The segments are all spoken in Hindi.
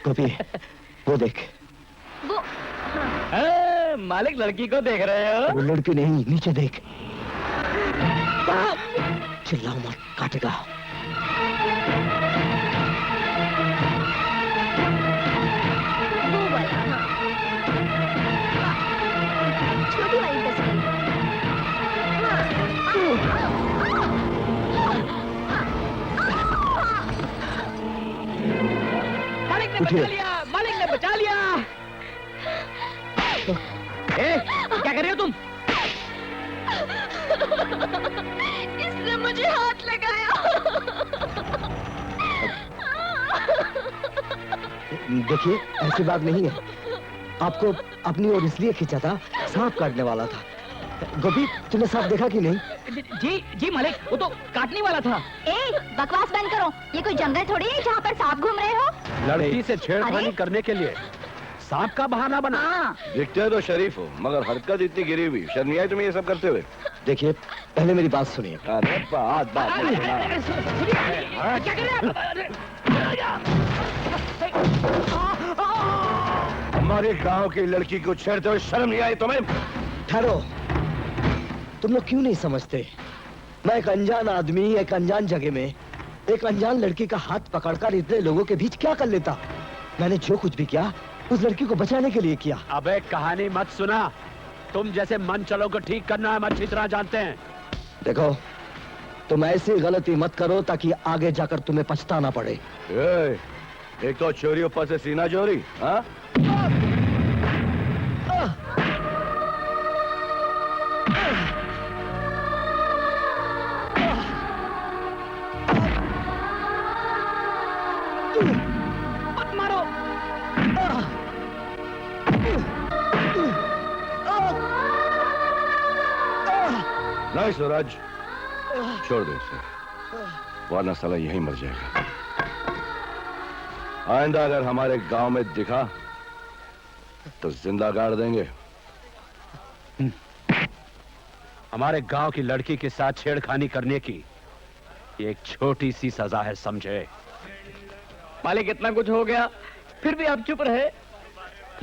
गोपी, वो देख। वो मालिक लड़की को देख रहे हो? वो लड़की नहीं, नीचे देख। चिल्लाओ मत, काटेगा। वो वाला, हाँ। छोटी वाली तस्वीर। मालिक ने बचा लिया, मालिक ने बचा लिया। क्या कर रहे हो तुम? इसने मुझे हाथ लगाया। देखिए, ऐसी बात नहीं है। आपको अपनी ओर इसलिए खींचा था, सांप काटने वाला था। गोपी, तूने सांप देखा कि नहीं? जी मालिक, वो तो काटने वाला था। बकवास बंद करो। ये कोई जंगल थोड़ी है जहाँ पर सांप घूम रहे हो। लड़की से छेड़खानी करने के लिए सांप का बहाना बना। दिखते तो शरीफ हो, मगर हरकत इतनी गिरी हुई। शर्म नहीं आई तुम्हें ये सब करते हुए? देखिए, पहले मेरी बात सुनिए। अरे बात क्या कर रहे हैं? हमारे गांव की लड़की को छेड़ते हुए शर्म नहीं आई तुम्हें? ठहरो, तुम लोग क्यों नहीं समझते? मैं एक अनजान आदमी एक अनजान जगह में एक अनजान लड़की का हाथ पकड़कर इतने लोगों के बीच क्या कर लेता? मैंने जो कुछ भी किया उस लड़की को बचाने के लिए किया। अबे कहानी मत सुना। तुम जैसे मन चलो को ठीक करना हम अच्छी तरह जानते हैं। देखो, तुम ऐसी गलती मत करो ताकि आगे जाकर तुम्हें पछताना पड़े। एक तो चोरी ऊपर से सीना चोरी, हाँ? मत मारो। नहीं सूरज, छोड़ दो इसे, वरना साला यहीं मर जाएगा। आइंदा अगर हमारे गांव में दिखा तो जिंदा गाड़ देंगे। हमारे गांव की लड़की के साथ छेड़खानी करने की ये एक छोटी सी सजा है, समझे? मालिक, इतना कुछ हो गया फिर भी आप चुप रहे।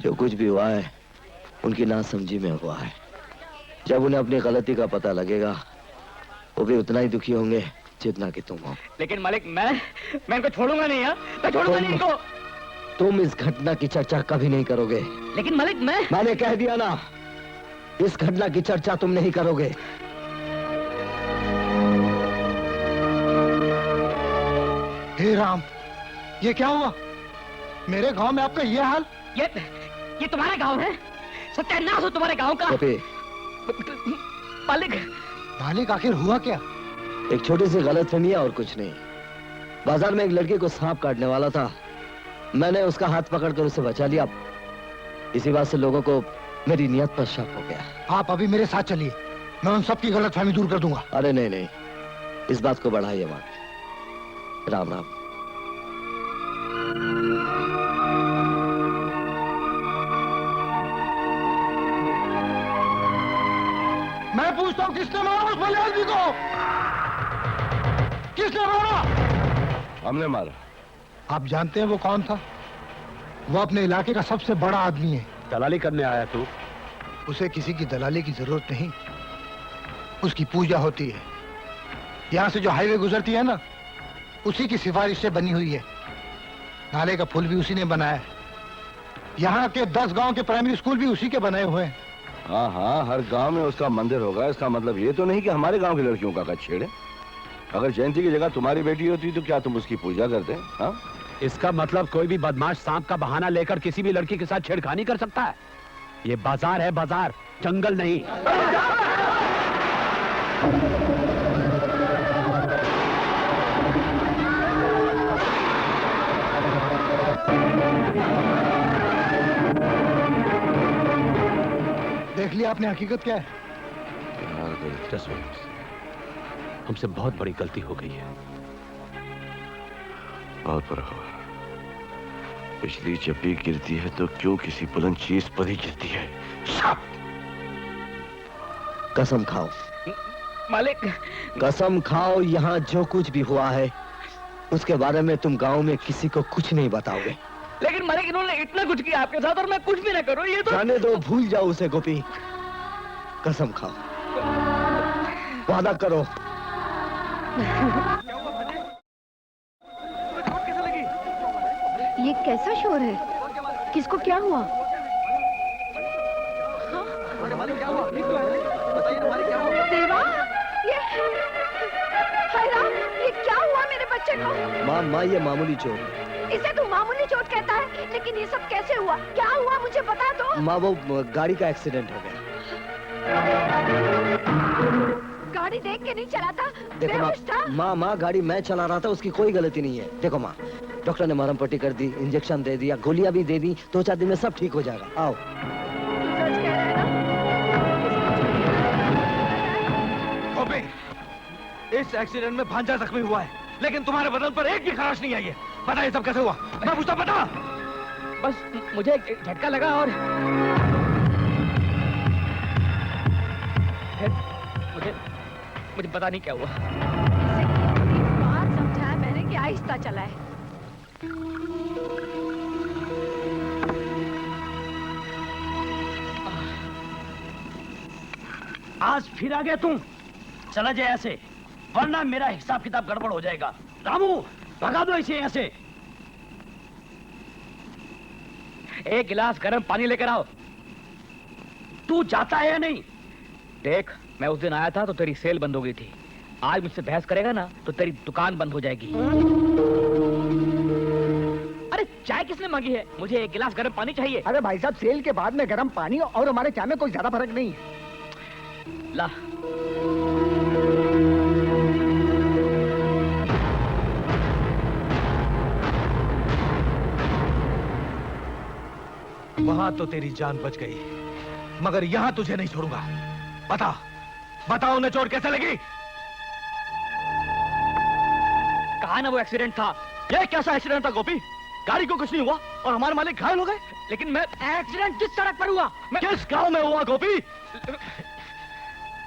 जो कुछ भी हुआ है उनकी नासमझी में हुआ है। जब उन्हें अपनी गलती का पता लगेगा वो भी उतना ही दुखी होंगे जितना कि तुम हो। लेकिन मालिक, मैं इनको छोड़ूंगा नहीं। मैं छोड़ूंगा नहीं इनको। तुम इस घटना की चर्चा कभी नहीं करोगे। लेकिन मालिक, मैंने कह दिया ना, इस घटना की चर्चा तुम नहीं करोगे। हे राम, ये क्या हुआ? मेरे गांव में आपका ये हाल? ये तुम्हारा गांव है? सत्यानाश हो तुम्हारे गांव का। मालिक, आखिर हुआ क्या? एक छोटी सी गलतफहमी है और कुछ नहीं। बाजार में एक लड़के को सांप काटने वाला था। मैंने उसका हाथ पकड़कर उसे बचा लिया। इसी बात से लोगों को मेरी नियत पर शक हो गया। आप अभी मेरे साथ चलिए, मैं उन सबकी गलतफहमी दूर कर दूंगा। अरे नहीं, इस बात को बढ़ाइए मत। राम राम। मैं पूछता हूँ, किसने मारा उस भले आदमी को? किसने मारा? हमने मारा। आप जानते हैं वो कौन था? वो अपने इलाके का सबसे बड़ा आदमी है। दलाली करने आया तू? उसे किसी की दलाली की जरूरत नहीं, उसकी पूजा होती है। यहाँ से जो हाईवे गुजरती है ना, उसी की सिफारिश से बनी हुई है। नाले का पुल भी उसी ने बनाया है। यहाँ के 10 गांव के प्राइमरी स्कूल भी उसी के बनाए हुए हैं। हाँ, हर गांव में उसका मंदिर होगा। इसका मतलब ये तो नहीं कि हमारे गांव की लड़कियों का छेड़े। अगर जयंती की जगह तुम्हारी बेटी होती तो क्या तुम उसकी पूजा करते? हाँ? इसका मतलब कोई भी बदमाश सांप का बहाना लेकर किसी भी लड़की के साथ छेड़खानी कर सकता है। ये बाजार है, बाजार, जंगल नहीं। देख लिया आपने, हकीकत क्या है? हमसे बहुत बड़ी गलती हो गई है। बहुत बड़ा हुआ। बिजली जब भी गिरती है तो क्यों किसी बुलंद चीज पर ही गिरती है। कसम खाओ मालिक, कसम खाओ, यहाँ जो कुछ भी हुआ है उसके बारे में तुम गांव में किसी को कुछ नहीं बताओगे। लेकिन मालिक इन्होंने इतना कुछ किया आपके साथ और मैं कुछ भी ना करूं, ये तो जाने दो, भूल जाओ उसे गोपी। कसम खाओ, वादा करो। ये कैसा शोर है? किसको क्या हुआ? देवा, ये हाय राम, ये क्या हुआ मेरे बच्चे को? माँ ये मामूली चोट है। इसे तू मामूली चोट कहता है, लेकिन ये सब कैसे हुआ? क्या हुआ मुझे बता दो। माँ वो गाड़ी का एक्सीडेंट हो गया। गाड़ी देख के नहीं चलाता, देखो बेहोश था। माँ गाड़ी मैं चला रहा था, उसकी कोई गलती नहीं है। देखो माँ, डॉक्टर ने मरहम पट्टी कर दी, इंजेक्शन दे दिया, गोलियां भी दे दी, 2-4 दिन में सब ठीक हो जाएगा। आओ। सच कह रहा है ना? गोपी, इस एक्सीडेंट में भांजा जख्मी हुआ है, लेकिन तुम्हारे बदन पर एक भी खराश नहीं आई है। बता ये सब कैसे हुआ? मैं पूछता, बता। बस मुझे एक झटका लगा और फिर मुझे पता नहीं क्या हुआ। इसे कितनी बार समझाया मैंने कि आहिस्ता चलाए। आज फिर आ गया तुम। चला जाए ऐसे, वरना मेरा हिसाब किताब गड़बड़ हो जाएगा। रामू, भगा दो इसे यहाँ से। एक गिलास गर्म पानी लेकर आओ। तू जाता है या नहीं? देख, मैं उस दिन आया था तो तेरी सेल बंद हो गई थी। आज मुझसे बहस करेगा ना तो तेरी दुकान बंद हो जाएगी। अरे चाय किसने मांगी है? मुझे एक गिलास गर्म पानी चाहिए। अरे भाई साहब, सेल के बाद में गर्म पानी और हमारे चाय में कोई ज्यादा फर्क नहीं है। ला। वहां तो तेरी जान बच गई, मगर यहां तुझे नहीं छोड़ूंगा। बताओ उन्हें चोट कैसे लगी? कहा ना वो एक्सीडेंट था। ये कैसा एक्सीडेंट था गोपी? गाड़ी को कुछ नहीं हुआ और हमारे मालिक घायल हो गए। लेकिन मैं एक्सीडेंट किस सड़क पर हुआ? किस गांव में हुआ गोपी?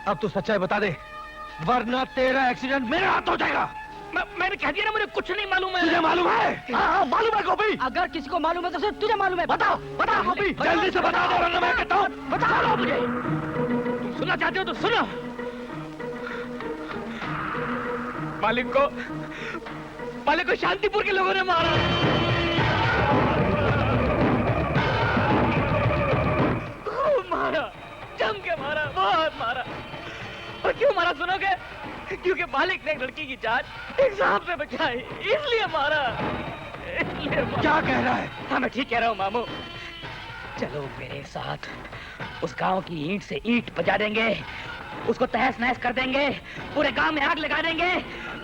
अब तू सच्चाई बता दे, वरना तेरा एक्सीडेंट मेरे हाथ हो जाएगा। मैंने कह दिया ना, मुझे कुछ नहीं मालूम है। तुझे मालूम है? हाँ, मालूम है गोपी। अगर किसी को मालूम है तो सिर्फ तुझे मालूम है। बताओ गोपी, जल्दी से बता दो, वरना मैं कहता हूं। बताओ मुझे। तुम सुनना चाहते हो तो सुनो। मालिक को शांतिपुर के लोगों ने मारा। खूब मारा, जम के मारा, बहुत मारा। और क्यों मारा सुनोगे? क्योंकि मालिक ने एक लड़की की जान एग्जाम से बचाई, इसलिए मारा। क्या कह रहा है? हाँ, मैं ठीक कह रहा हूँ मामू। चलो मेरे साथ, उस गांव की ईंट से ईंट बजा देंगे, उसको तहस नहस कर देंगे, पूरे गांव में आग लगा देंगे।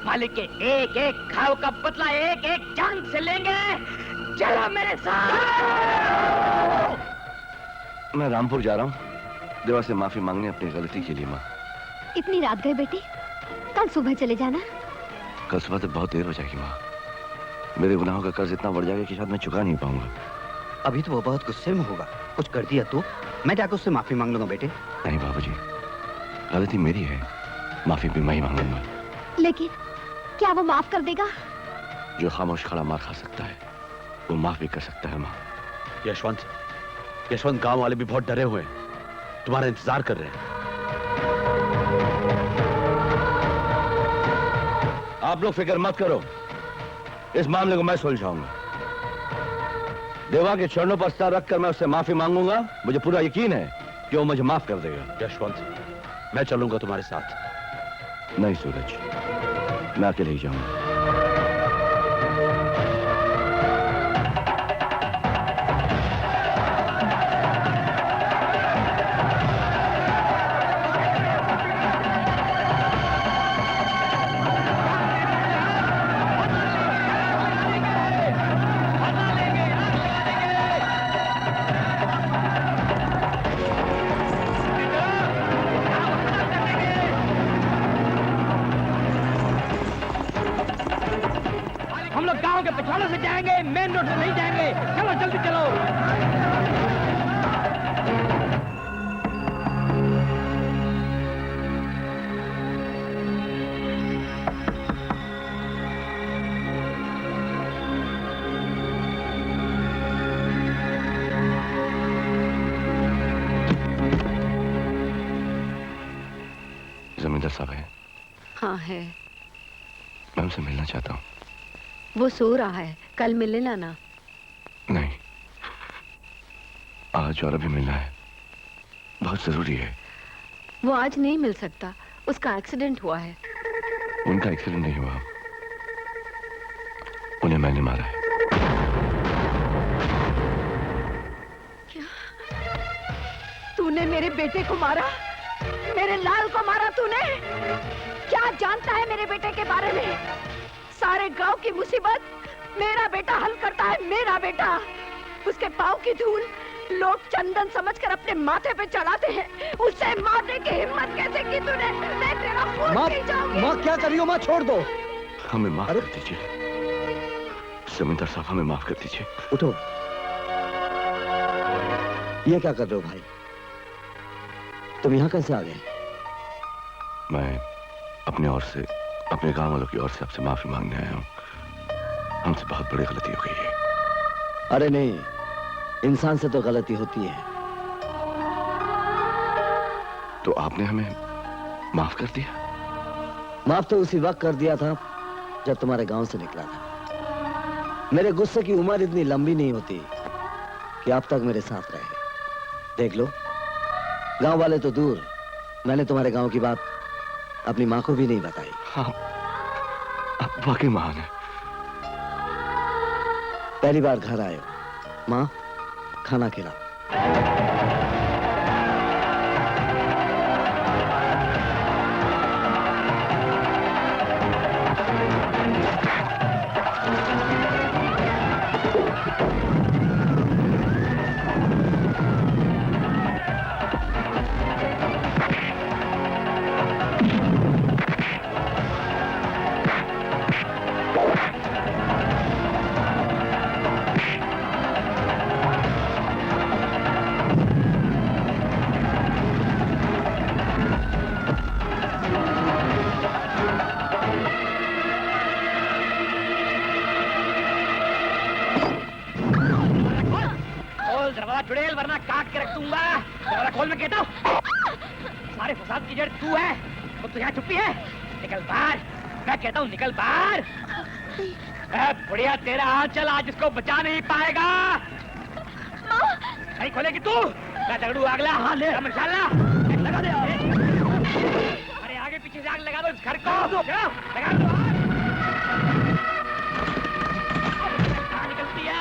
मालिक के एक एक घाव का बदला एक एक जान से लेंगे। चलो मेरे साथ। मैं रामपुर जा रहा हूँ देवा से माफी मांगने अपनी गलती के लिए। माँ, इतनी रात गए बेटी, कल सुबह चले जाना। कल सुबह तक बहुत देर हो जाएगी माँ। मेरे गुनाहों का कर्ज इतना बढ़ जाएगा कि शायद मैं चुका नहीं पाऊंगा। अभी तो वो बहुत गुस्से में होगा, कुछ कर दिया तो मैं जाकर उससे माफी मांग लूंगा बेटे। नहीं बाबूजी, गलती मेरी है, माफी भी मैं ही मांगूंगा। लेकिन क्या वो माफ कर देगा? जो खामोश खड़ा मार खा सकता है वो माफ भी कर सकता है। माँ, यशवंत, गांव वाले भी बहुत डरे हुए हैं, तुम्हारा इंतजार कर रहे हैं। आप लोग फिक्र मत करो, इस मामले को मैं सुलझाऊंगा। देवा के चरणों पर सर रखकर मैं उससे माफी मांगूंगा। मुझे पूरा यकीन है कि वो मुझे माफ कर देगा। यशवंत, मैं चलूंगा तुम्हारे साथ। नहीं सूरज, मैं अकेले ही जाऊंगा। हम लोग गांव के पिछवाड़े से जाएंगे, मेन रोड से नहीं जाएंगे। चलो जल्दी चलो। कहाँ है? मैं उनसे मिलना चाहता हूँ। वो सो रहा है, कल मिल लेना ना। नहीं, आज और अभी मिलना है, बहुत जरूरी है। वो आज नहीं मिल सकता, उसका एक्सीडेंट हुआ है। उनका एक्सीडेंट नहीं हुआ, उन्हें मैंने मारा है। क्या? तूने मेरे बेटे को मारा? मेरे लाल को मारा तूने? क्या जानता है मेरे बेटे के बारे में? सारे गांव की मुसीबत मेरा बेटा हल करता है, मेरा बेटा। उसके पाँव की धूल लोग चंदन समझकर अपने माथे पे चढ़ाते हैं। उसे मारने की हिम्मत कैसे की तूने? मैं तेरा खून पी जाऊंगी। माँ क्या कर रही हो? माँ छोड़ दो। हमें माफ कर दीजिए जमींदार साहब, हमें माफ कर दीजिए। उठो। ये क्या कर रहे हो भाई? तुम यहाँ कैसे आ गए? मैं अपनी ओर से, अपने गांव वालों की ओर से आपसे माफी मांगने आया हूँ। हमसे बहुत बड़ी गलती हो गई है। अरे नहीं, इंसान से तो गलती होती है। तो आपने हमें माफ कर दिया? माफ तो उसी वक्त कर दिया था जब तुम्हारे गांव से निकला था। मेरे गुस्से की उम्र इतनी लंबी नहीं होती कि आप तक मेरे साथ रहे। देख लो, गांव वाले तो दूर, मैंने तुम्हारे गांव की बात अपनी माँ को भी नहीं बताई। हाँ, आप वाकई महान है। पहली बार घर आए हो, माँ खाना खिला। चुड़ैल, वरना काट के रख दूंगा। दरवाजा खोल, मैं कहता हूँ। सारे फसाद की जड़ तू है, तो तू यहाँ छुपी है। निकल बाहर, मैं कहता हूँ निकल बाहर। बुढ़िया, तेरा हाथ चल, आज इसको बचा नहीं पाएगा। नहीं खोलेगी तू? मैं दगड़ू आग ला, हाँ ले मशाला लगा दे। अरे आगे पीछे से आग लगा दो इस घर को। लगा दो। निकलती है।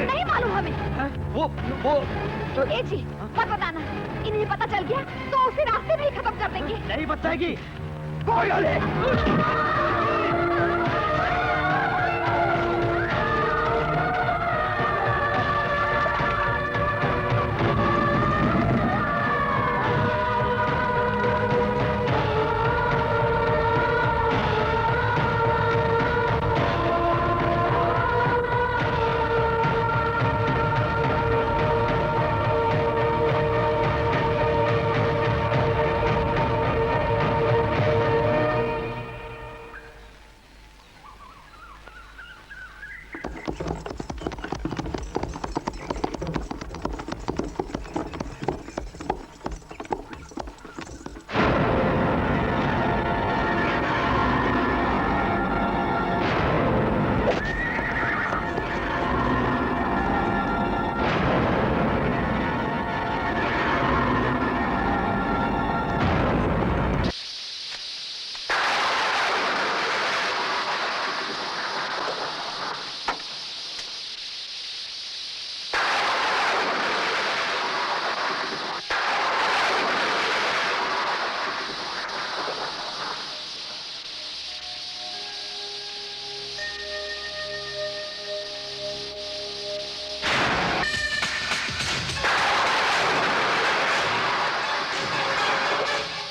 नहीं मालूम हमें। वो ए जी, मत बताना। इन्हें पता चल गया तो उसी रास्ते में ही खत्म कर देंगे। नहीं बताएगी कोई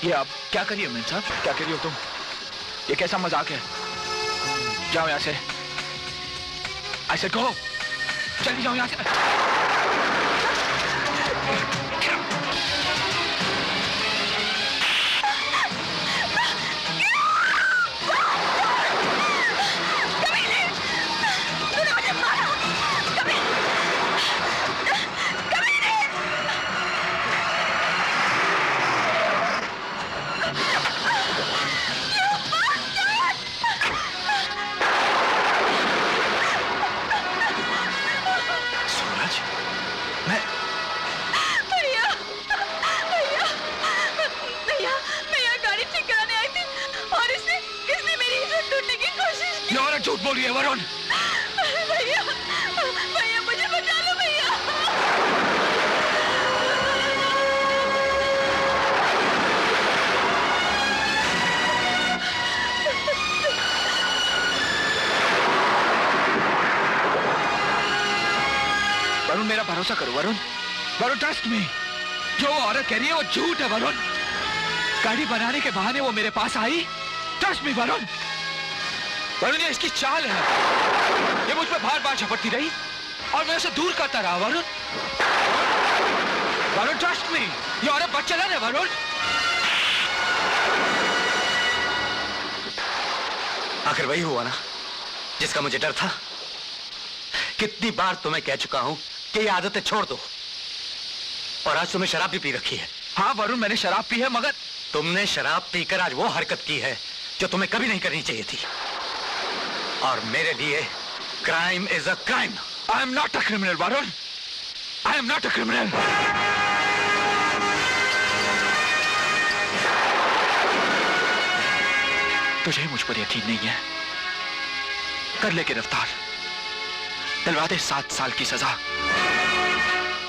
ये आप क्या करिए मेम साहब, क्या करिए हो तुम? ये कैसा मजाक है? जाओ यहाँ से। I said go. चली जाओ यहाँ से। झूठ बोल रही है वरुण। भैया, भैया मुझे बचा लो भैया। वरुण मेरा भरोसा करो वरुण, वरुण ट्रस्ट मी। जो वो औरत कह रही है वो झूठ है वरुण। गाड़ी बनाने के बहाने वो मेरे पास आई। Trust me Varun. वरुण ये इसकी चाल है। ये मुझ पर बार बार झपटती रही और मैं उसे दूर करता रहा वरुण। वरुण ट्रस्ट मी, ये औरत बदचलन है वरुण। आखिर वही हुआ ना जिसका मुझे डर था। कितनी बार तुम्हें कह चुका हूं कि ये आदतें छोड़ दो, और आज तुम्हें शराब भी पी रखी है। हाँ वरुण मैंने शराब पी है, मगर तुमने शराब पीकर आज वो हरकत की है जो तुम्हें कभी नहीं करनी चाहिए थी। और मेरे लिए crime is a crime. I am not a criminal Varun, I am not a criminal. तुझे मुझ पर यकीन नहीं है? कर ले गिरफ्तार, दिलवा दे 7 साल की सजा।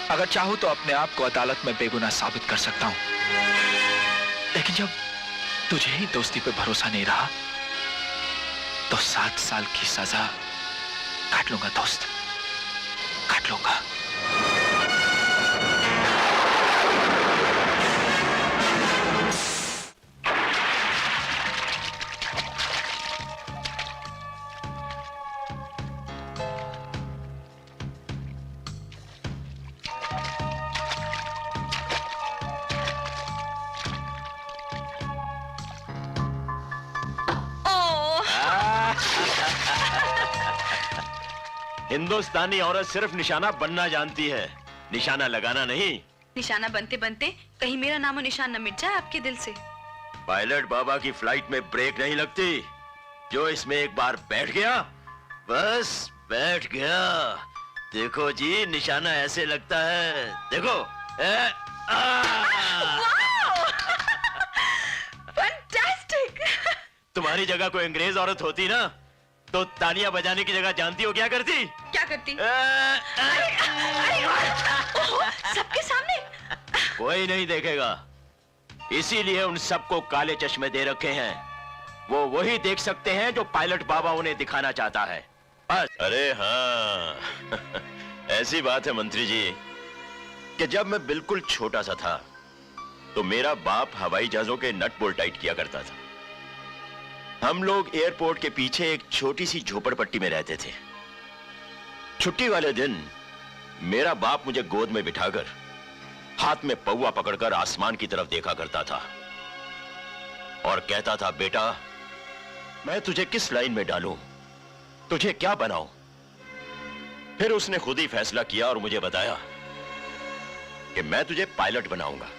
अगर चाहूं तो अपने आप को अदालत में बेगुनाह साबित कर सकता हूं, लेकिन जब तुझे ही दोस्ती पे भरोसा नहीं रहा तो 7 साल की सजा काट लूंगा दोस्त, काट लूंगा। हिंदुस्तानी औरत सिर्फ निशाना बनना जानती है, निशाना लगाना नहीं। निशाना बनते बनते कहीं मेरा नामो निशान न मिट जाए आपके दिल से। पायलट बाबा की फ्लाइट में ब्रेक नहीं लगती। जो इसमें एक बार बैठ गया बस बैठ गया। देखो जी निशाना ऐसे लगता है, देखो। फैंटास्टिक। तुम्हारी जगह कोई अंग्रेज औरत होती ना तो तालियां बजाने की जगह जानती हो क्या करती? क्या करती? सबके सामने? कोई नहीं देखेगा, इसीलिए उन सबको काले चश्मे दे रखे हैं। वो वही देख सकते हैं जो पायलट बाबा उन्हें दिखाना चाहता है बस। अरे हाँ ऐसी बात है मंत्री जी कि जब मैं बिल्कुल छोटा सा था तो मेरा बाप हवाई जहाजों के नट बोल्ट टाइट किया करता था। हम लोग एयरपोर्ट के पीछे एक छोटी सी झोपड़पट्टी में रहते थे। छुट्टी वाले दिन मेरा बाप मुझे गोद में बिठाकर हाथ में पौवा पकड़कर आसमान की तरफ देखा करता था और कहता था, बेटा मैं तुझे किस लाइन में डालूं, तुझे क्या बनाऊं। फिर उसने खुद ही फैसला किया और मुझे बताया कि मैं तुझे पायलट बनाऊंगा।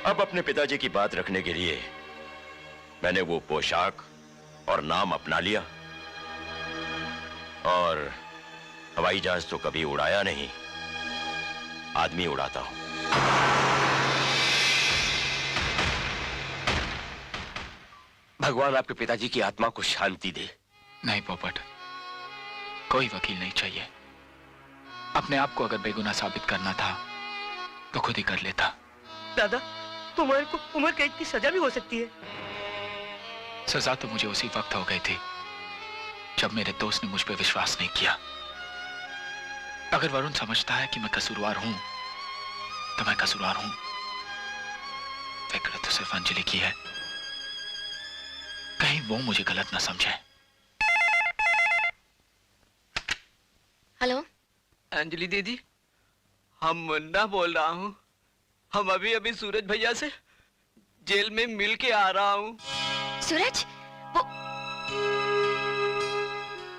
अब अपने पिताजी की बात रखने के लिए मैंने वो पोशाक और नाम अपना लिया और हवाई जहाज तो कभी उड़ाया नहीं, आदमी उड़ाता हूं। भगवान आपके पिताजी की आत्मा को शांति दे। नहीं पोपट, कोई वकील नहीं चाहिए। अपने आप को अगर बेगुनाह साबित करना था तो खुद ही कर लेता। दादा तुम्हारे को उम्र कैद की सजा भी हो सकती है। सजा तो मुझे उसी वक्त हो गई थी जब मेरे दोस्त ने मुझ पर विश्वास नहीं किया। अगर वरुण समझता है कि मैं कसूरवार हूं तो मैं कसूरवार हूं, फिक्र तो सिर्फ अंजलि की है, कहीं वो मुझे गलत ना समझे। हेलो अंजलि दीदी, हम मुन्ना बोल रहा हूँ। हम अभी अभी सूरज भैया से जेल में मिल के आ रहा हूँ। सूरज, वो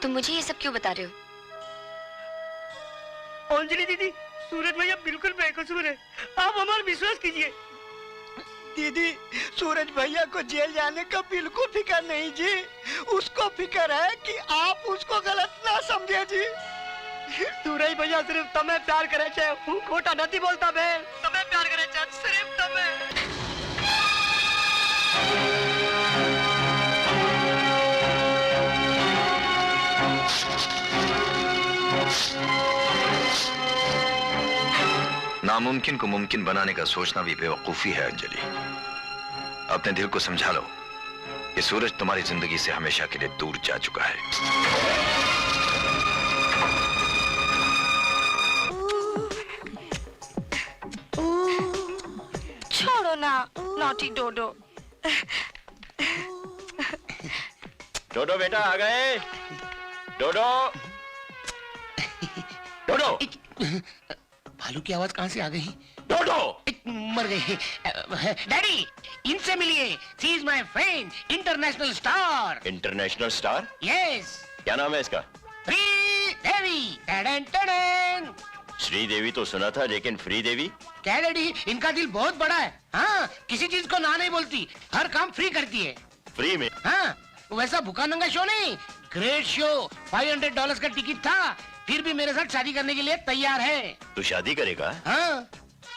तुम मुझे ये सब क्यों बता रहे हो? अंजलि दीदी, सूरज भैया बिल्कुल बेकसूर है, आप हमारा विश्वास कीजिए। दीदी, सूरज भैया को जेल जाने का बिल्कुल फिक्र नहीं जी। उसको फिक्र है कि आप उसको गलत ना समझे जी। सूरज भैया सिर्फ तुम्हें प्यार करे छे, हूँ खोटा नहीं बोलता बे। तुम्हें प्यार करे छे, सिर्फ तुम्हें। नामुमकिन को मुमकिन बनाने का सोचना भी बेवकूफी है अंजलि। अपने दिल को समझा लो कि सूरज तुम्हारी जिंदगी से हमेशा के लिए दूर जा चुका है। छोड़ो ना नॉटी डोडो। डोडो बेटा आ गए। डोडो, डोडो। भालू की आवाज कहाँ से आ गई? डोडो मर गई। डैडी, इनसे मिलिए। She is my friend, international star. International star? Yes. क्या नाम है इसका? श्रीदेवी। टडन टडन। श्रीदेवी तो सुना था, लेकिन श्रीदेवी? क्या डैडी, इनका दिल बहुत बड़ा है। हाँ, किसी चीज को ना नहीं बोलती, हर काम फ्री करती है। फ्री में? हाँ, वैसा भूखा नंगा शो नहीं, ग्रेट शो। $500 का टिकट था, फिर भी मेरे साथ शादी करने के लिए तैयार है। तू शादी करेगा? हाँ।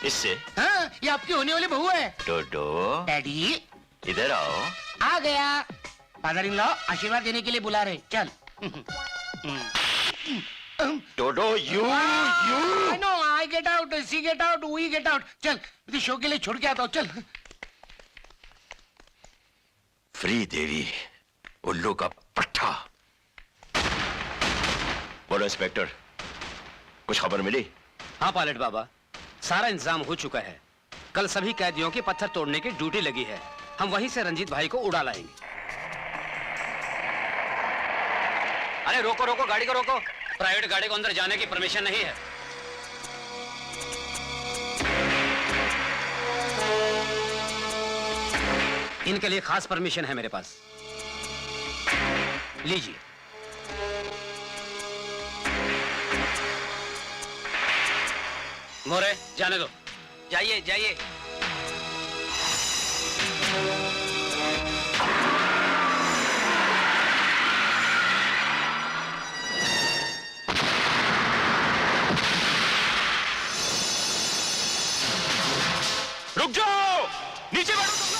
इससे? हाँ, ये आपकी होने वाली बहू है। डोडो, डैडी इधर आओ। आ गया। फादर इन लॉ आशीर्वाद देने के लिए बुला रहे। चल। डोडो, you know, I get out, she get out, we get out. चल, मुझे शो के लिए छोड़ के आता हूँ। चल। श्रीदेवी, उल्लू का पट्टा। बोलो इंस्पेक्टर, कुछ खबर मिली? हाँ पायलट बाबा, सारा इंतजाम हो चुका है। कल सभी कैदियों की पत्थर तोड़ने की ड्यूटी लगी है। हम वहीं से रंजीत भाई को उड़ा लाएंगे। अरे रोको रोको, गाड़ी को रोको। प्राइवेट गाड़ी को अंदर जाने की परमिशन नहीं है। इनके लिए खास परमिशन है मेरे पास। लीजिए। मोरे, जाने दो। जाइए जाइए। रुक जाओ, नीचे बैठो तुम लोग।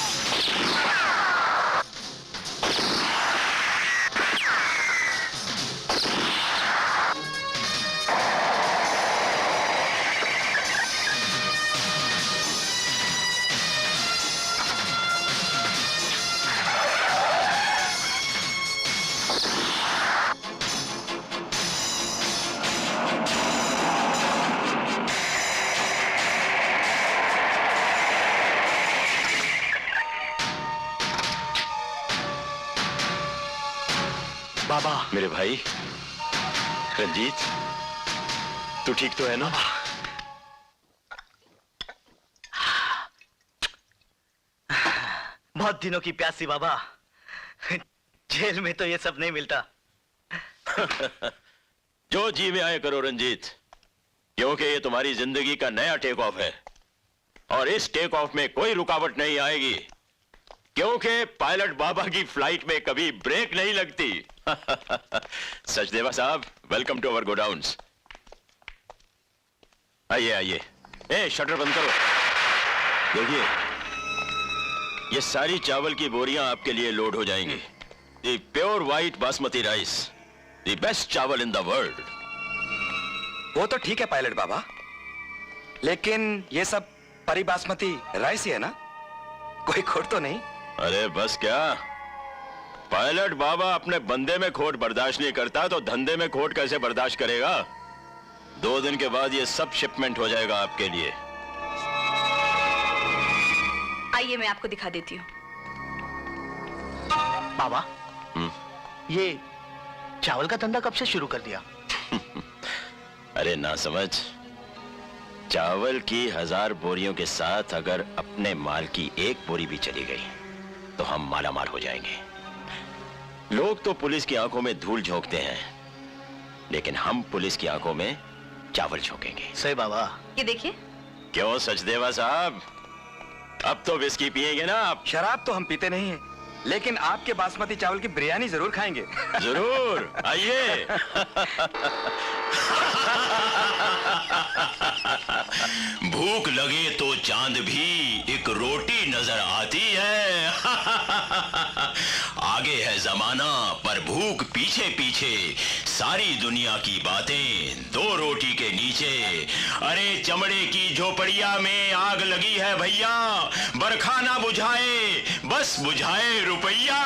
बाबा। मेरे भाई रंजीत, तू ठीक तो है ना? बहुत दिनों की प्यासी बाबा। जेल में तो ये सब नहीं मिलता। जो जी में आए करो रंजीत, क्योंकि ये तुम्हारी जिंदगी का नया टेक ऑफ है और इस टेक ऑफ में कोई रुकावट नहीं आएगी, क्योंकि पायलट बाबा की फ्लाइट में कभी ब्रेक नहीं लगती। सचदेवा साहब, वेलकम टू अवर गोडाउन्स। आइए आइए। ए, शटर बंद करो। देखिए, ये सारी चावल की बोरियां आपके लिए लोड हो जाएंगी। The pure white basmati rice, the best चावल इन द वर्ल्ड। वो तो ठीक है पायलट बाबा, लेकिन ये सब परी बासमती राइस ही है ना? कोई खोट तो नहीं? अरे बस क्या, पायलट बाबा अपने बंदे में खोट बर्दाश्त नहीं करता तो धंधे में खोट कैसे बर्दाश्त करेगा? 2 दिन के बाद ये सब शिपमेंट हो जाएगा आपके लिए। आइए आइए मैं आपको दिखा देती हूँ। बाबा, ये चावल का धंधा कब से शुरू कर दिया? अरे ना समझ, चावल की 1000 बोरियों के साथ अगर अपने माल की 1 बोरी भी चली गई तो हम मालामाल हो जाएंगे। लोग तो पुलिस की आंखों में धूल झोंकते हैं, लेकिन हम पुलिस की आंखों में चावल झोंकेंगे। सही बाबा। ये देखिए। क्यों सचदेवा साहब, अब तो विस्की पिएंगे ना आप? शराब तो हम पीते नहीं हैं, लेकिन आपके बासमती चावल की बिरयानी जरूर खाएंगे। जरूर, आइए। भूख लगे तो चांद भी एक रोटी नजर आती है। आगे है जमाना पर भूख पीछे पीछे, सारी दुनिया की बातें 2 रोटी के नीचे। अरे चमड़े की झोपड़िया में आग लगी है भैया, बरखा ना बुझाए बस बुझाए रुपया,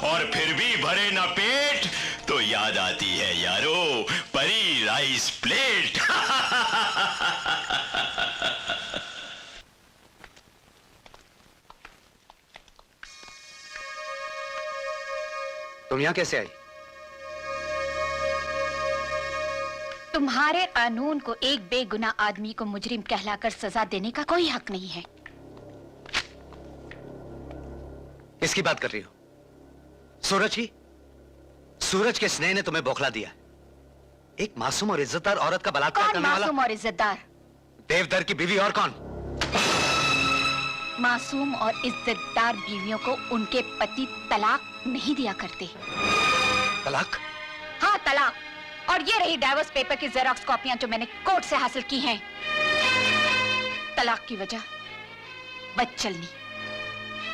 और फिर भी भरे ना पेट तो याद आती है यारो परी राइस प्लेट। तुम यहाँ कैसे आई? तुम्हारे कानून को एक बेगुनाह आदमी को मुजरिम कहलाकर सजा देने का कोई हक नहीं है। किसकी बात कर रही हो? सूरज की? सूरज के स्नेह ने तुम्हें बौखला दिया। एक मासूम और इज्जतदार औरत का बलात्कार करने वाला। मासूम और इज्जतदार? देवदर की बीवी और कौन? मासूम और इज्जतदार बीवियों को उनके पति तलाक नहीं दिया करते। तलाक? हाँ तलाक। और ये रही डाइवोर्स पेपर की जेरॉक्स कॉपियां जो मैंने कोर्ट से हासिल की हैं। तलाक की वजह बदचलनी,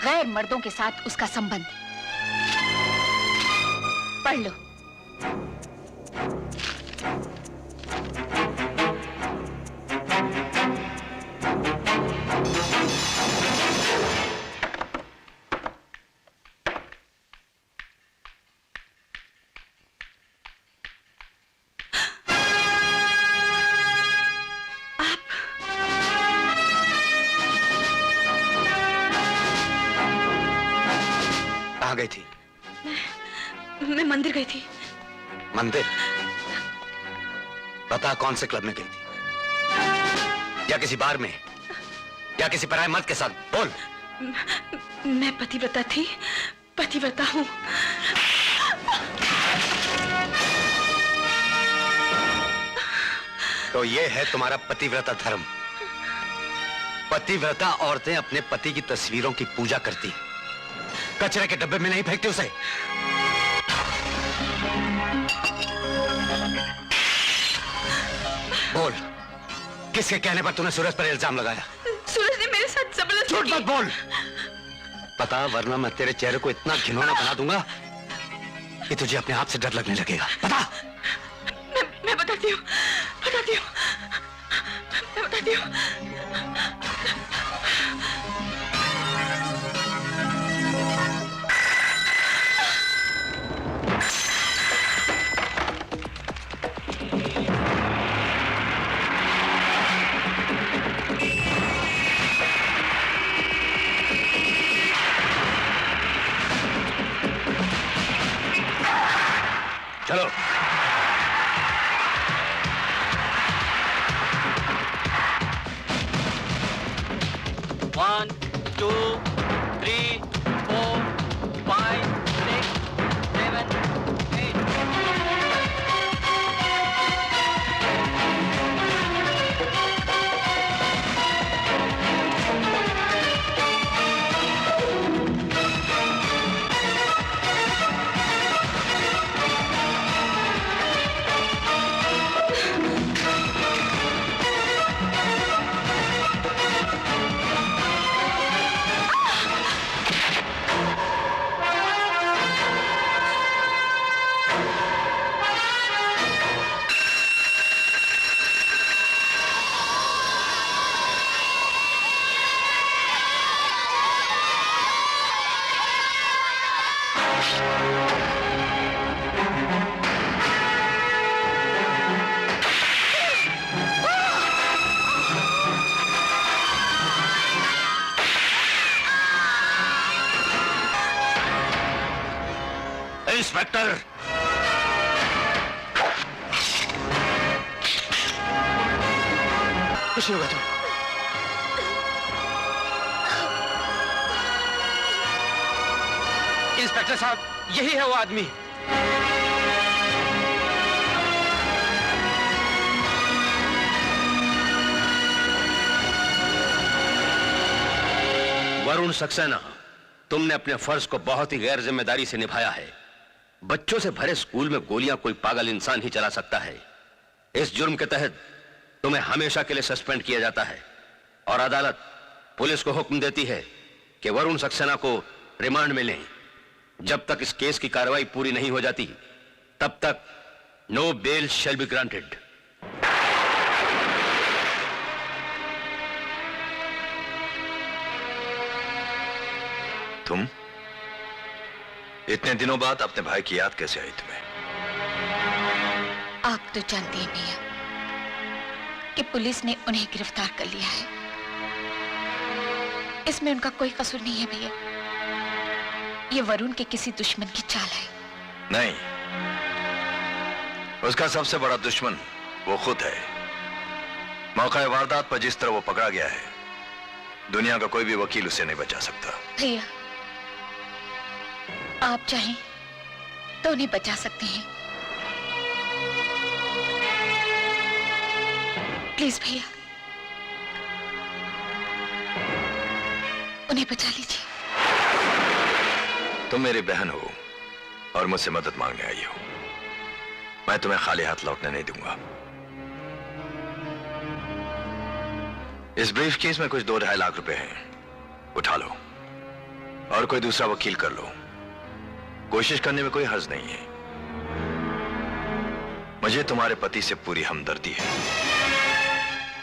गैर मर्दों के साथ उसका संबंध। पढ़ लो। कहाँ गई थी? मैं मंदिर गई थी। मंदिर? बता कौन से क्लब में गई थी? या किसी बार में? या किसी पराये मर्द के साथ? बोल। मैं पतिव्रता थी, पतिव्रता हूँ। तो ये है तुम्हारा पतिव्रता धर्म। पतिव्रता औरतें अपने पति की तस्वीरों की पूजा करती, कचरे के डब्बे में नहीं फेंकती उसे। बोल, किसके कहने पर तूने सूरज पर इल्जाम लगाया? सूरज ने मेरे साथ जबरदस्ती झूठ मत बोल। बता, वरना मैं तेरे चेहरे को इतना घिनौना बना दूंगा कि तुझे अपने आप से डर लगने लगेगा। बता। मैं बताती हूँ, बताती हूँ, मैं बताती हूँ। चलो। One, 2, 3, 4, 5, 6, 7, 8. इंस्पेक्टर। कुछ नहीं होगा तुम्हें। इंस्पेक्टर साहब, यही है वो आदमी। वरुण सक्सेना, तुमने अपने फर्ज को बहुत ही गैर जिम्मेदारी से निभाया है। बच्चों से भरे स्कूल में गोलियां कोई पागल इंसान ही चला सकता है। इस जुर्म के तहत तुम्हें हमेशा के लिए सस्पेंड किया जाता है और अदालत पुलिस को हुक्म देती है कि वरुण सक्सेना को रिमांड में लें। जब तक इस केस की कार्रवाई पूरी नहीं हो जाती, तब तक no bail shall be granted. तुम इतने दिनों बाद अपने भाई की याद कैसे आई तुम्हें? आप तो जानते ही भैया कि पुलिस ने उन्हें गिरफ्तार कर लिया है। इसमें उनका कोई कसूर नहीं है भैया। ये वरुण के किसी दुश्मन की चाल है। नहीं, उसका सबसे बड़ा दुश्मन वो खुद है। मौका वारदात पर जिस तरह वो पकड़ा गया है, दुनिया का कोई भी वकील उसे नहीं बचा सकता। भैया, आप चाहें तो उन्हें बचा सकते हैं। प्लीज भैया, उन्हें बचा लीजिए। तुम मेरी बहन हो और मुझसे मदद मांगने आई हो। मैं तुम्हें खाली हाथ लौटने नहीं दूंगा। इस ब्रीफ केस में कुछ 2-2.5 लाख रुपए हैं, उठा लो और कोई दूसरा वकील कर लो। कोशिश करने में कोई हर्ज नहीं है। मुझे तुम्हारे पति से पूरी हमदर्दी है।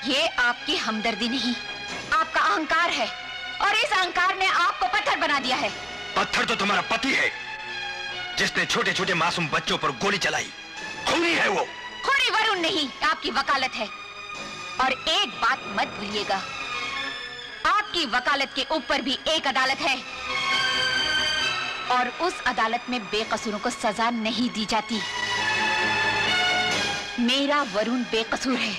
ये आपकी हमदर्दी नहीं, आपका अहंकार है और इस अहंकार ने आपको पत्थर बना दिया है। पत्थर तो तुम्हारा पति है, जिसने छोटे छोटे मासूम बच्चों पर गोली चलाई। खूनी है वो। खूनी वरुण नहीं, आपकी वकालत है। और एक बात मत भूलिएगा, आपकी वकालत के ऊपर भी एक अदालत है और उस अदालत में बेकसूरों को सजा नहीं दी जाती। मेरा वरुण बेकसूर है।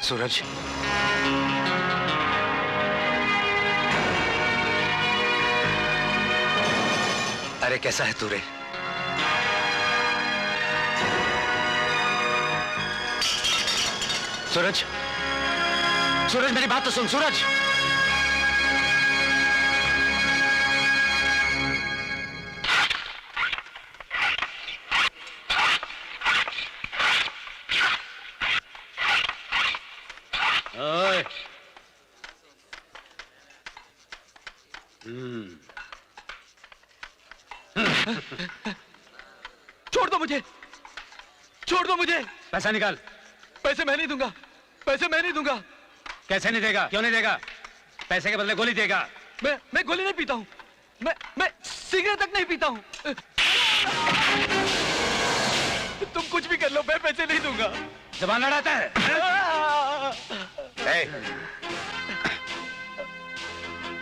सूरज, अरे कैसा है तू रे? सूरज, सूरज मेरी बात तो सुन। सूरज, ओए, छोड़ दो मुझे, छोड़ दो मुझे। पैसा निकाल। पैसे मैं नहीं दूंगा, पैसे मैं नहीं दूंगा। कैसे नहीं देगा? क्यों नहीं देगा? पैसे के बदले गोली देगा। मैं गोली नहीं पीता हूँ। मैं सिगरेट तक नहीं पीता हूँ। तुम कुछ भी कर लो, मैं पैसे नहीं दूंगा। जबान लड़ाता है।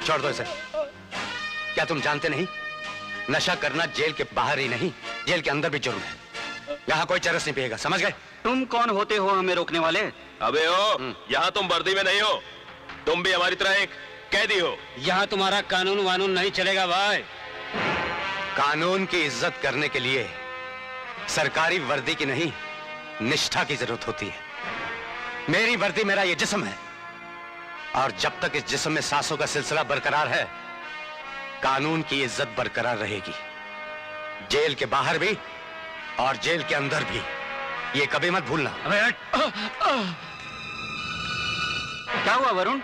छोड़ दो इसे। क्या तुम जानते नहीं, नशा करना जेल के बाहर ही नहीं, जेल के अंदर भी जुर्म है। यहाँ कोई चरस नहीं पिएगा, समझ गए? तुम कौन होते हो हमें रोकने वाले? अबे ओ, यहाँ तुम वर्दी में नहीं हो, तुम भी हमारी तरह एक कैदी हो। यहाँ तुम्हारा कानून वानून नहीं चलेगा भाई। कानून की इज्जत करने के लिए सरकारी वर्दी की नहीं, निष्ठा की जरूरत होती है। मेरी वर्दी मेरा ये जिस्म है और जब तक इस जिस्म में सांसों का सिलसिला बरकरार है, कानून की इज्जत बरकरार रहेगी। जेल के बाहर भी और जेल के अंदर भी, ये कभी मत भूलना। क्या हुआ वरुण?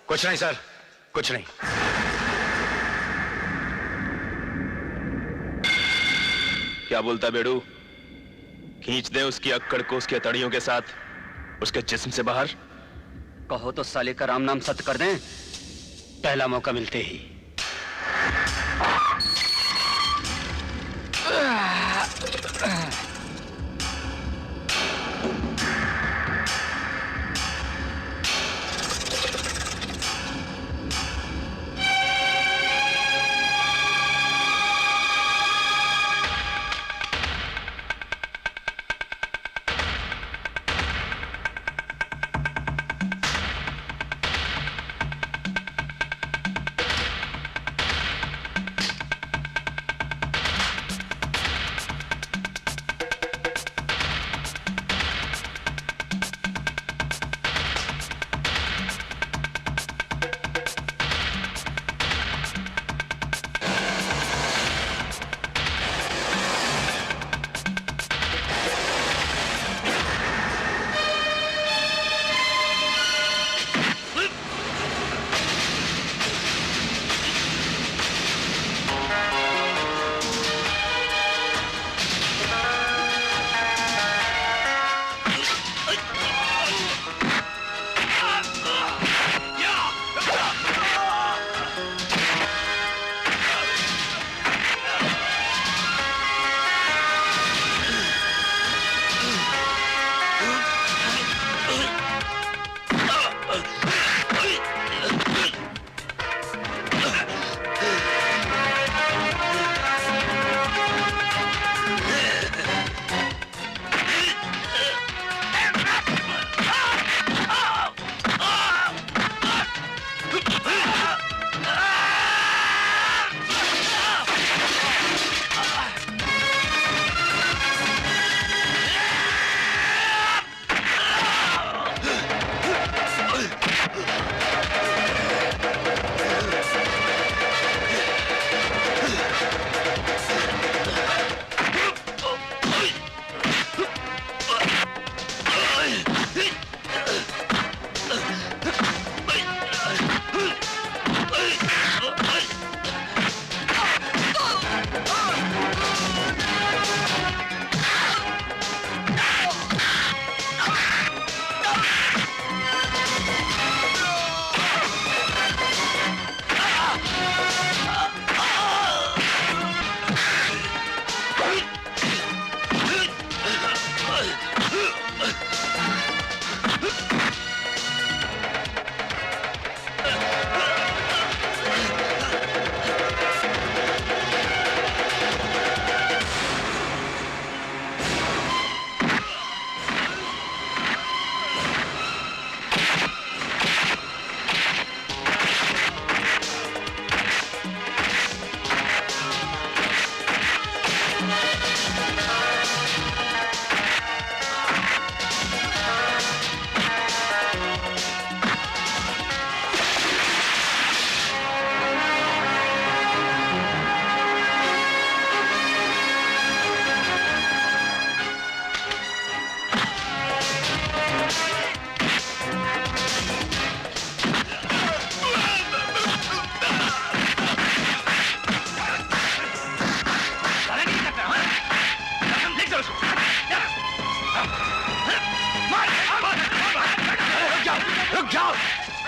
कुछ नहीं सर, कुछ नहीं। क्या बोलता बेड़ू? खींच दे उसकी अक्कड़ को उसके तड़ियों के साथ उसके जिस्म से बाहर। कहो तो साले का राम नाम सत्य कर दें, पहला मौका मिलते ही।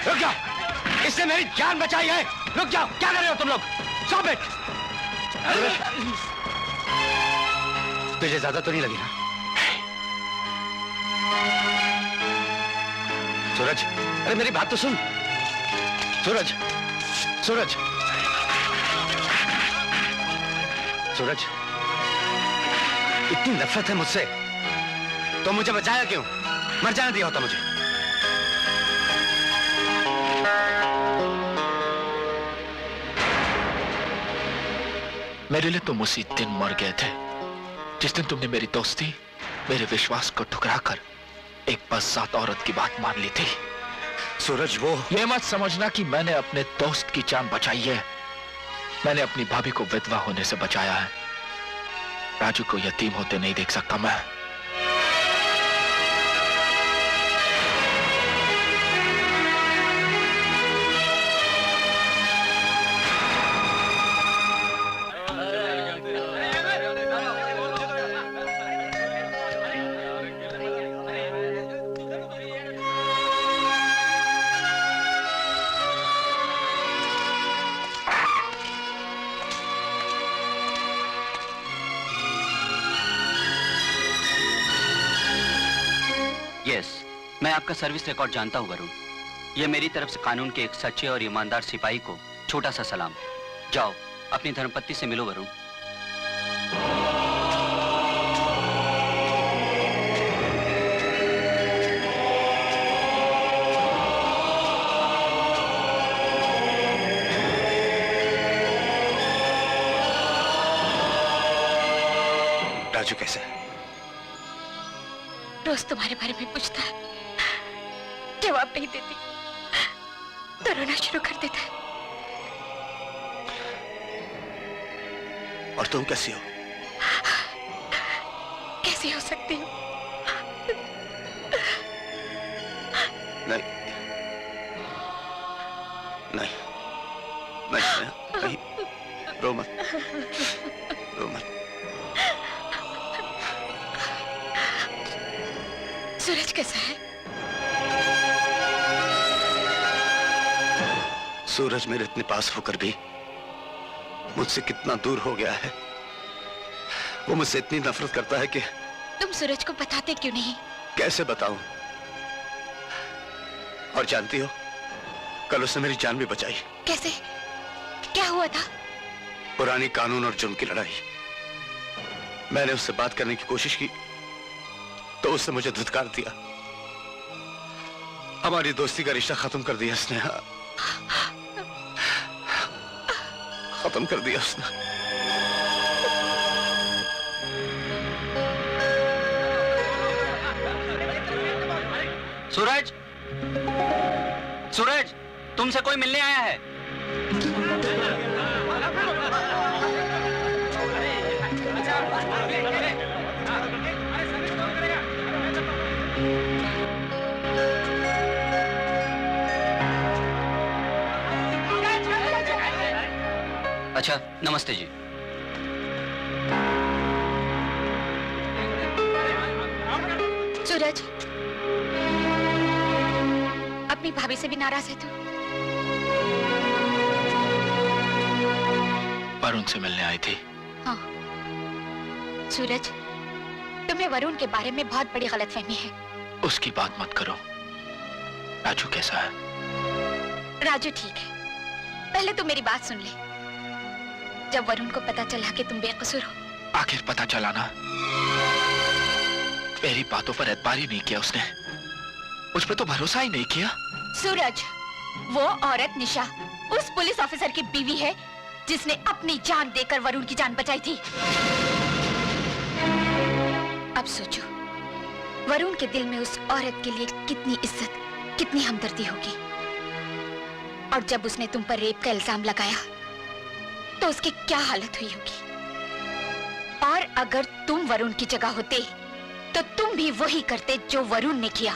रुक जाओ, इसने मेरी जान बचाई है। रुक जाओ, क्या कर रहे हो तुम लोग? Stop it! तुझे ज्यादा तो नहीं लगी ना? सूरज, अरे मेरी बात तो सुन। सूरज, सूरज, सूरज, इतनी नफरत है मुझसे तो मुझे बचाया क्यों? मर जाने दिया होता मुझे। मेरे लिए तुम उसी दिन मर गए थे जिस दिन तुमने मेरी दोस्ती, मेरे विश्वास को ठुकराकर एक बज़ात औरत की बात मान ली थी। सूरज, वो ये मत समझना कि मैंने अपने दोस्त की जान बचाई है। मैंने अपनी भाभी को विधवा होने से बचाया है। राजू को यतीम होते नहीं देख सकता मैं। मैं आपका सर्विस रिकॉर्ड जानता हूं वरुण। यह मेरी तरफ से कानून के एक सच्चे और ईमानदार सिपाही को छोटा सा सलाम। जाओ अपनी धर्मपत्नी से मिलो वरुण। राजू कैसे है? रोज तुम्हारे बारे में पूछता है, जवाब नहीं देती तो रोना शुरू कर देता है। और तुम कैसी हो? कैसी हो सकती हूँ? नहीं नहीं नहीं, नहीं रो मत, रो मत। सूरज कैसा है? सूरज मेरे इतने पास होकर भी मुझसे कितना दूर हो गया है। वो मुझसे इतनी नफरत करता है कि तुम सूरज को बताते क्यों नहीं? कैसे बताऊं? और जानती हो, कल उसने मेरी जान भी बचाई। कैसे? क्या हुआ था? पुरानी कानून और जुर्म की लड़ाई। मैंने उससे बात करने की कोशिश की तो उसने मुझे धुतकार दिया। हमारी दोस्ती का रिश्ता खत्म कर दिया उसने। खत्म कर दिया उसने। सूरज, सूरज, तुमसे कोई मिलने आया है। अच्छा, नमस्ते जी। सूरज, अपनी भाभी से भी नाराज है तू? वरुण से मिलने आई थी। हाँ। सूरज, तुम्हें वरुण के बारे में बहुत बड़ी गलतफहमी है। उसकी बात मत करो। राजू कैसा है? राजू ठीक है। पहले तो मेरी बात सुन ले। जब वरुण को पता चला कि तुम बेकसूर हो। आखिर पता चला ना? मेरी बातों पर एतबार ही नहीं किया उसने। मुझ पर तो भरोसा ही नहीं किया। सूरज, वो औरत निशा उस पुलिस ऑफिसर की बीवी है जिसने अपनी जान देकर वरुण की जान बचाई थी। अब सोचो, वरुण के दिल में उस औरत के लिए कितनी इज्जत, कितनी हमदर्दी होगी। और जब उसने तुम पर रेप का इल्जाम लगाया तो उसकी क्या हालत हुई होगी। और अगर तुम वरुण की जगह होते तो तुम भी वही करते जो वरुण ने किया।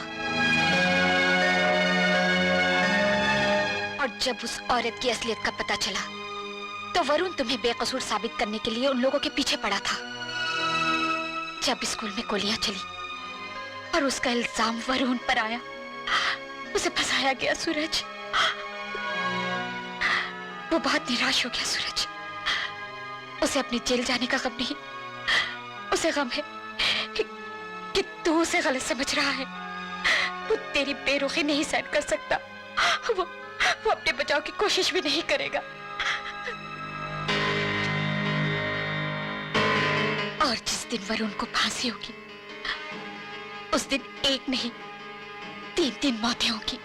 और जब उस औरत की असलियत का पता चला तो वरुण तुम्हें बेकसूर साबित करने के लिए उन लोगों के पीछे पड़ा था। जब स्कूल में गोलियां चली और उसका इल्जाम वरुण पर आया, उसे फंसाया गया। सूरज, वो बहुत निराश हो गया। सूरज, उसे अपने जेल जाने का गम नहीं, उसे गम है कि तू उसे गलत समझ रहा है। वो तेरी बेरुखी नहीं सहन कर सकता। वो अपने बचाव की कोशिश भी नहीं करेगा। और जिस दिन वरुण को फांसी होगी, उस दिन एक नहीं 3 मौतें होगी।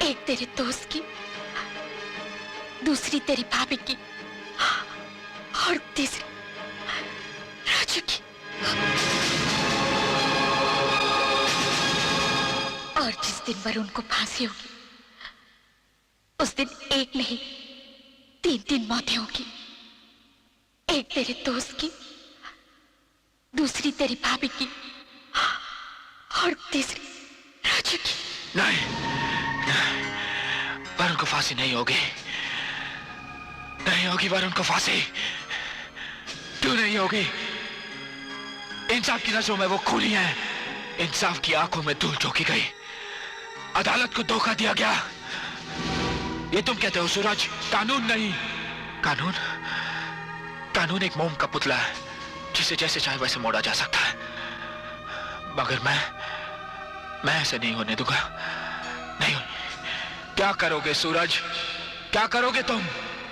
एक तेरे दोस्त की, दूसरी तेरी भाभी की, और तीसरी राजू की। और जिस दिन वरुण को फांसी होगी, उस दिन एक नहीं 3 मौतें होगी। एक तेरे दोस्त की, दूसरी तेरी भाभी की और तीसरी राजू की। नहीं, वरुण को फांसी नहीं होगी, नहीं होगी वरुण को फांसी। क्यों नहीं होगी? इंसाफ की नजरों में वो खूनी है, इंसाफ की आंखों में धूल झोंकी गई, अदालत को धोखा दिया गया। ये तुम कहते हो सूरज, कानून नहीं। कानून, कानून एक मोम का पुतला है जिसे जैसे चाहे वैसे मोड़ा जा सकता है, मगर मैं ऐसे नहीं होने दूंगा। नहीं। क्या करोगे सूरज, क्या करोगे तुम?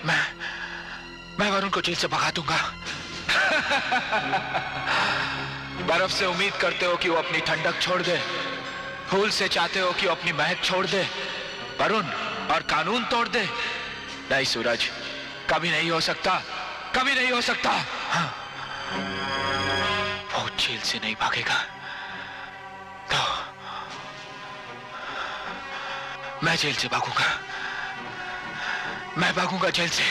मैं वरुण को जेल से भगा दूंगा। बर्फ से उम्मीद करते हो कि वो अपनी ठंडक छोड़ दे, फूल से चाहते हो कि वो अपनी महक छोड़ दे, वरुण और कानून तोड़ दे। नहीं सूरज, कभी नहीं हो सकता, कभी नहीं हो सकता। हाँ। वो जेल से नहीं भागेगा तो मैं जेल से भागूंगा, मैं भागूंगा जेल से।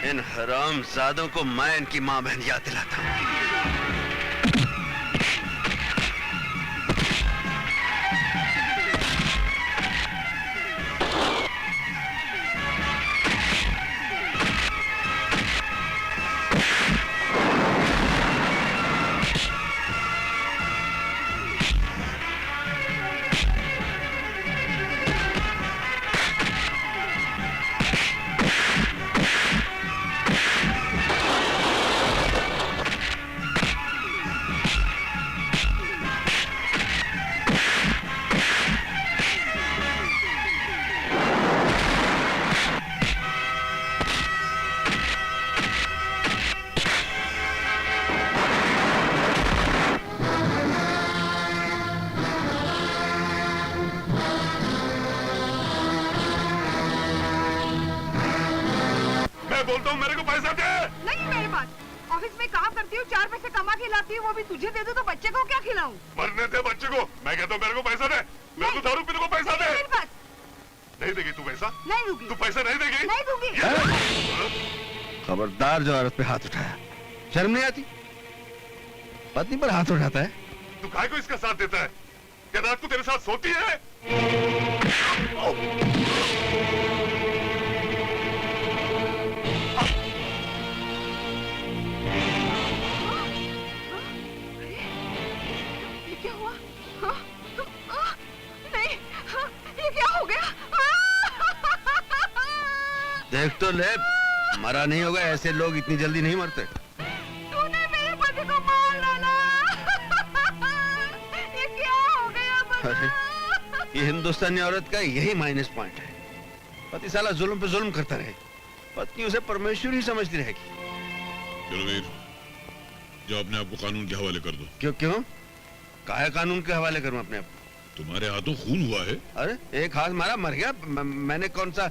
इन हरामजादों को मैं इनकी मां बहन याद दिलाता हूं। बोलता हूँ मेरे को पैसा दे। नहीं मेरे पास, ऑफिस में काम करती हूँ, 4 पैसे कमा के लाती हूँ, वो भी तुझे दे दूँ तो बच्चे को क्या खिलाऊं? मरने दे बच्चे को। मैं कहता हूँ मेरे को पैसा दे, मेरे को दारू पीने को पैसा दे। मेरे पास नहीं देगी तू पैसा? नहीं दूंगी। तू पैसा नहीं देगी? नहीं दूंगी। खबरदार जो औरत पे हाथ उठाया, शर्म नहीं आती? पत्नी पर हाथ उठाता है। तू काय को इसका साथ देता है? क्या रात को तेरे साथ सोती है? क्या हुआ? नहीं, ये क्या हो गया? देख तो ले, मरा नहीं होगा, ऐसे लोग इतनी जल्दी नहीं मरते। तूने मेरे पति को मार डाला। ये क्या हो गया बता? अरे, ये हिंदुस्तानी औरत का यही माइनस पॉइंट है। पति साला जुल्म पे जुल्म करता रहे, पत्नी उसे परमेश्वर ही समझती रहेगी। चलो वीर, जो अपने आप को कानून के हवाले कर दो। क्यों क्यों? काहे कानून के हवाले करूं अपने आप? तुम्हारे हाथों खून हुआ है। अरे एक हाथ मारा मर गया। मैंने कौन सा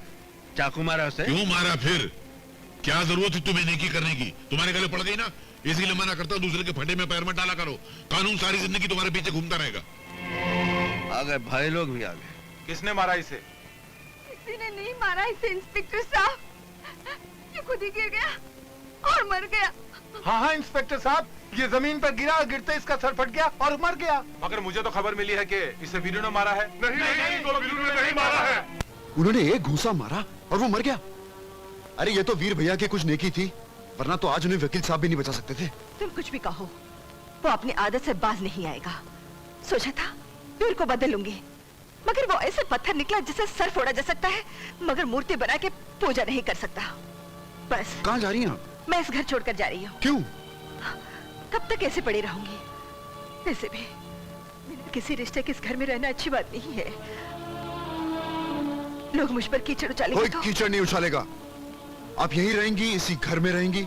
चाकू मारा उसे? क्यों मारा फिर? क्या जरूरत थी तुम्हें नेकी करने की? तुम्हारे गले पड़ गई ना, इसलिए मना करता हूं दूसरे के फटे में पैर मत डाला करो। कानून सारी जिंदगी तुम्हारे पीछे घूमता रहेगा। आ गए भाई लोग भी आ गए। किसने मारा इसे? किसी ने नहीं मारा इसे इंस्पेक्टर साहब, ये खुद ही गिर गया और मर गया। हाँ हाँ इंस्पेक्टर साहब, ये जमीन पर गिरा, गिरते इसका सर फट गया और मर गया। मगर मुझे तो खबर मिली है कि इसे वीरू ने मारा है। नहीं, तो वीरू ने नहीं मारा है। उन्होंने एक घूंसा मारा और वो मर गया। अरे ये तो वीर भैया की कुछ नेकी थी, वरना तो आज उन्हें वकील साहब भी नहीं बचा सकते थे। तुम कुछ भी कहो, वो अपनी आदत से बाज नहीं आएगा। सोचा था वीर को बदल लूंगी, मगर वो ऐसे पत्थर निकला जिसे सर फोड़ा जा सकता है, मगर मूर्ति बना के पूजा नहीं कर सकता। बस। कहाँ जा रही हैं आप? मैं इस घर छोड़कर जा रही हूँ। क्यों? कब तक ऐसे पड़ी रहूंगी? वैसे भी बिना किसी रिश्ते के इस घर में रहना अच्छी बात नहीं है। लोग मुझ पर कीचड़ उछालेंगे। कोई कीचड़ नहीं उछालेगा। आप यहीं रहेंगी, इसी घर में रहेंगी,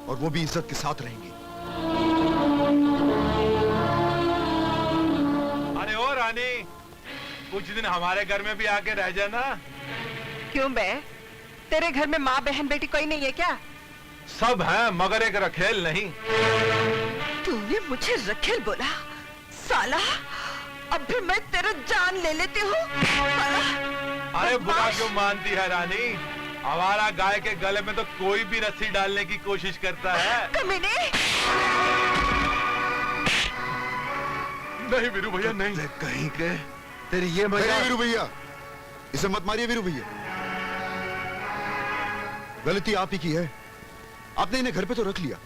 और वो भी इज्जत के साथ रहेंगी। अरे ओ रानी, कुछ दिन हमारे घर में भी आके रह जाना। क्यों बे? तेरे घर में माँ बहन बेटी कोई नहीं है क्या? सब है, मगर एक रखेल नहीं। तूने मुझे रखेल बोला? साला, अब भी मैं तेरा जान ले लेती हूँ। अरे बुरा क्यों मानती है रानी? हमारा गाय के गले में तो कोई भी रस्सी डालने की कोशिश करता है। कमीने! नहीं वीरू भैया नहीं। कहीं के तेरी ये मजा। वीरू भैया, इसे मत मारिए वीरू भैया। गलती आप ही की है। आपने इन्हें घर पे तो रख लिया,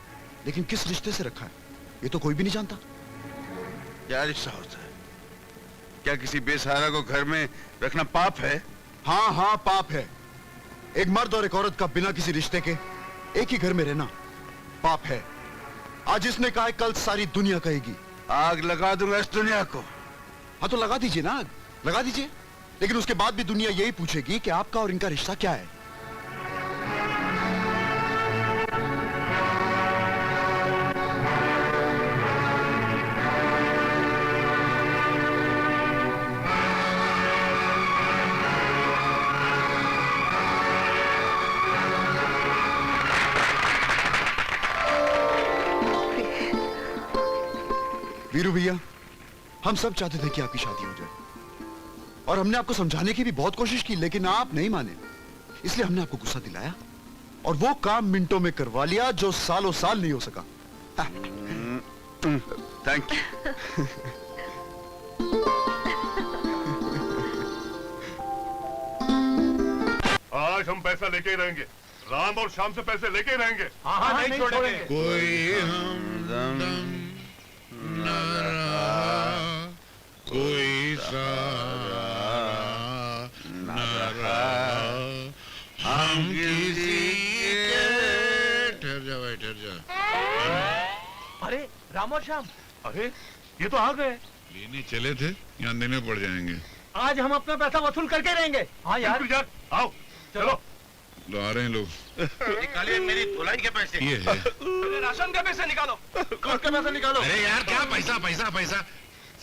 लेकिन किस रिश्ते से रखा है ये तो कोई भी नहीं जानता। क्या रिश्ता होता है? क्या किसी बेसहारा को घर में रखना पाप है? हाँ हाँ पाप है। एक मर्द और एक औरत का बिना किसी रिश्ते के एक ही घर में रहना पाप है। आज इसने कहा, कल सारी दुनिया कहेगी। आग लगा दूंगा इस दुनिया को। हाँ तो लगा दीजिए ना, आग लगा दीजिए, लेकिन उसके बाद भी दुनिया यही पूछेगी कि आपका और इनका रिश्ता क्या है। वीरू भैया, हम सब चाहते थे कि आपकी शादी हो जाए, और हमने आपको समझाने की भी बहुत कोशिश की, लेकिन आप नहीं माने। इसलिए हमने आपको गुस्सा दिलाया और वो काम मिनटों में करवा लिया जो सालों साल नहीं हो सका। Thank you. आज हम पैसा लेके ही रहेंगे। राम और शाम से पैसे लेके ही रहेंगे। हाँ नहीं छोड़ेंगे। कोई हमदम न रहा, कोई सहारा न रहा, हम किसी के। ठहर जा भाई, ठहर जा। अरे राम और श्याम, अरे ये तो आ गए। लेने चले थे, यहाँ देने पड़ जाएंगे। आज हम अपना पैसा वसूल करके रहेंगे। हाँ यार, आओ चलो। तो आ रहे हैं लोग। निकालिए मेरी धुलाई के पैसे। ये है। राशन के पैसे निकालो, कोर्ट के पैसे निकालो। अरे यार क्या पैसा पैसा पैसा,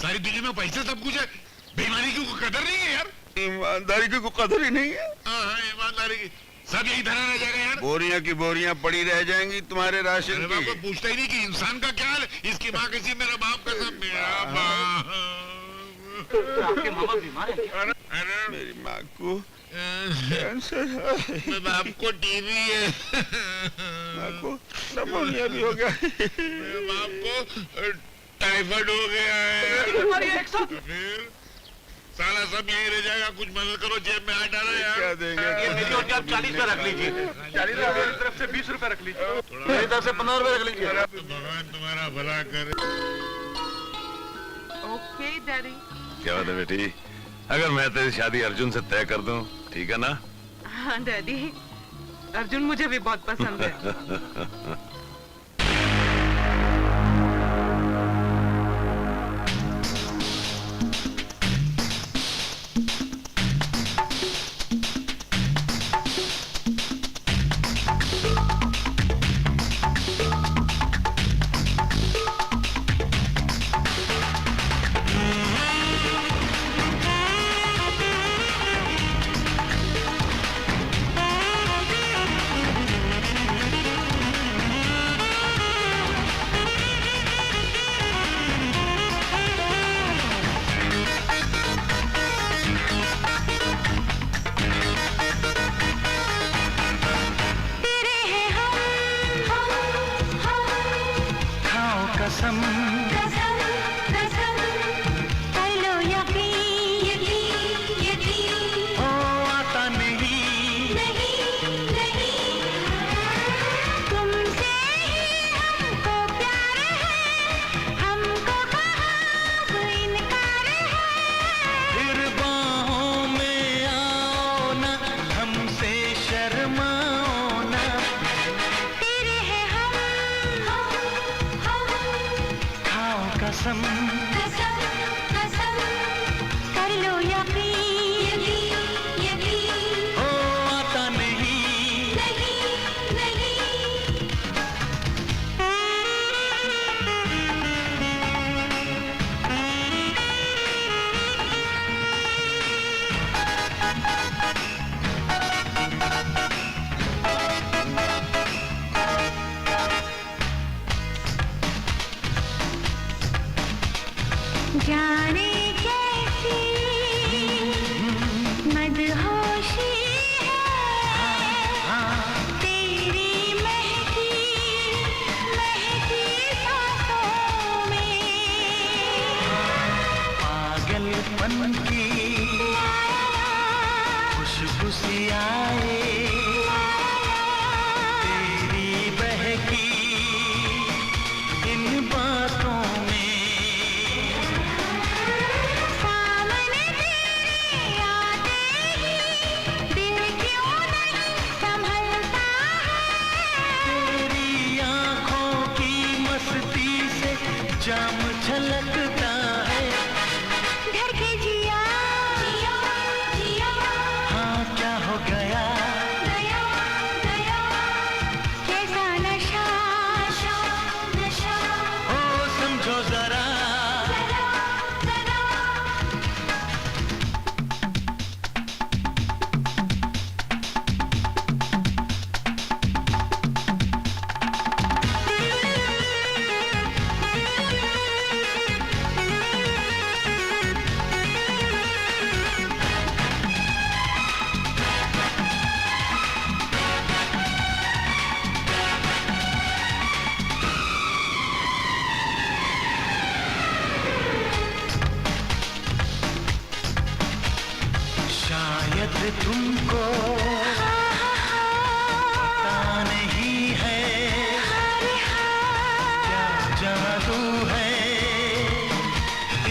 सारी दुनिया में पैसे सब कुछ है। बेईमानी की कोई कदर नहीं है यार। ईमानदारी की कोई कदर ही नहीं है। हाँ ईमानदारी की सब यही धरा रह जाएगा यार। बोरियां की बोरियां पड़ी रह जाएंगी तुम्हारे राशन की। कोई पूछता ही नहीं कि इंसान का क्या हाल है। इसकी माँ कैसी, मेरा बाप कैसा। मेरा बाप। आपके मामा बीमार है? मेरी माँ को कैंसर है। मेरे बाप को टीबी है। माँ को निमोनिया भी हो गया। मेरे बाप को टाइफाइड हो गया है। फिर साला सब यही रह जाएगा। कुछ मदद करो, जेब में हाथ डालो यार। क्या देंगे? ये मेरी और आप 40 रुपए रख लीजिए। 40 रुपए मेरी तरफ से 20 रुपए रख लीजिए। मेरी तरफ से 15 रुपए रख लीजिए। भगवान तुम्हारा भला करे। Okay daddy. क्या बात है बेटी? अगर मैं तेरी शादी अर्जुन से तय कर दूं, ठीक है ना? हाँ डैडी, अर्जुन मुझे भी बहुत पसंद है। की खुशबू सी आए, तेरी बहकी इन बातों में सामने तेरे आते ही दिल क्यों नहीं संभलता है, तेरी आंखों की मस्ती से जाम छलकता है, घर के जिया जिया जिया, हाँ क्या हो गया गया गया, कैसा नशा नशा नशा, ओ समझो जरा शायद तुमको पता नहीं है क्या जादू है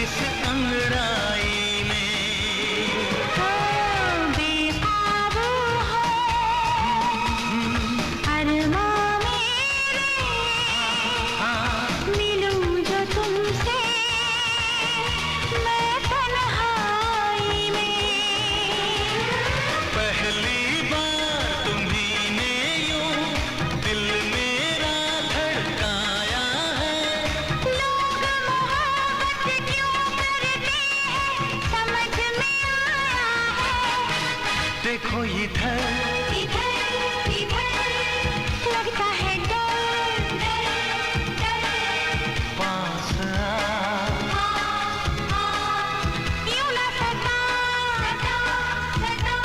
इस अंगड़ाई में, बेकाबू हो अरमां मेरे, मिलूं जो तुमसे मैं तन्हाई में, पहली बार तुम्हीं ने यूं दिल मेरा धड़काया है, लोग मोहब्बत क्यों करते हैं समझ में आया है, देखो इधर इधर इधर लगता है डर डर डर, पास आ यूं ना सता सता सता,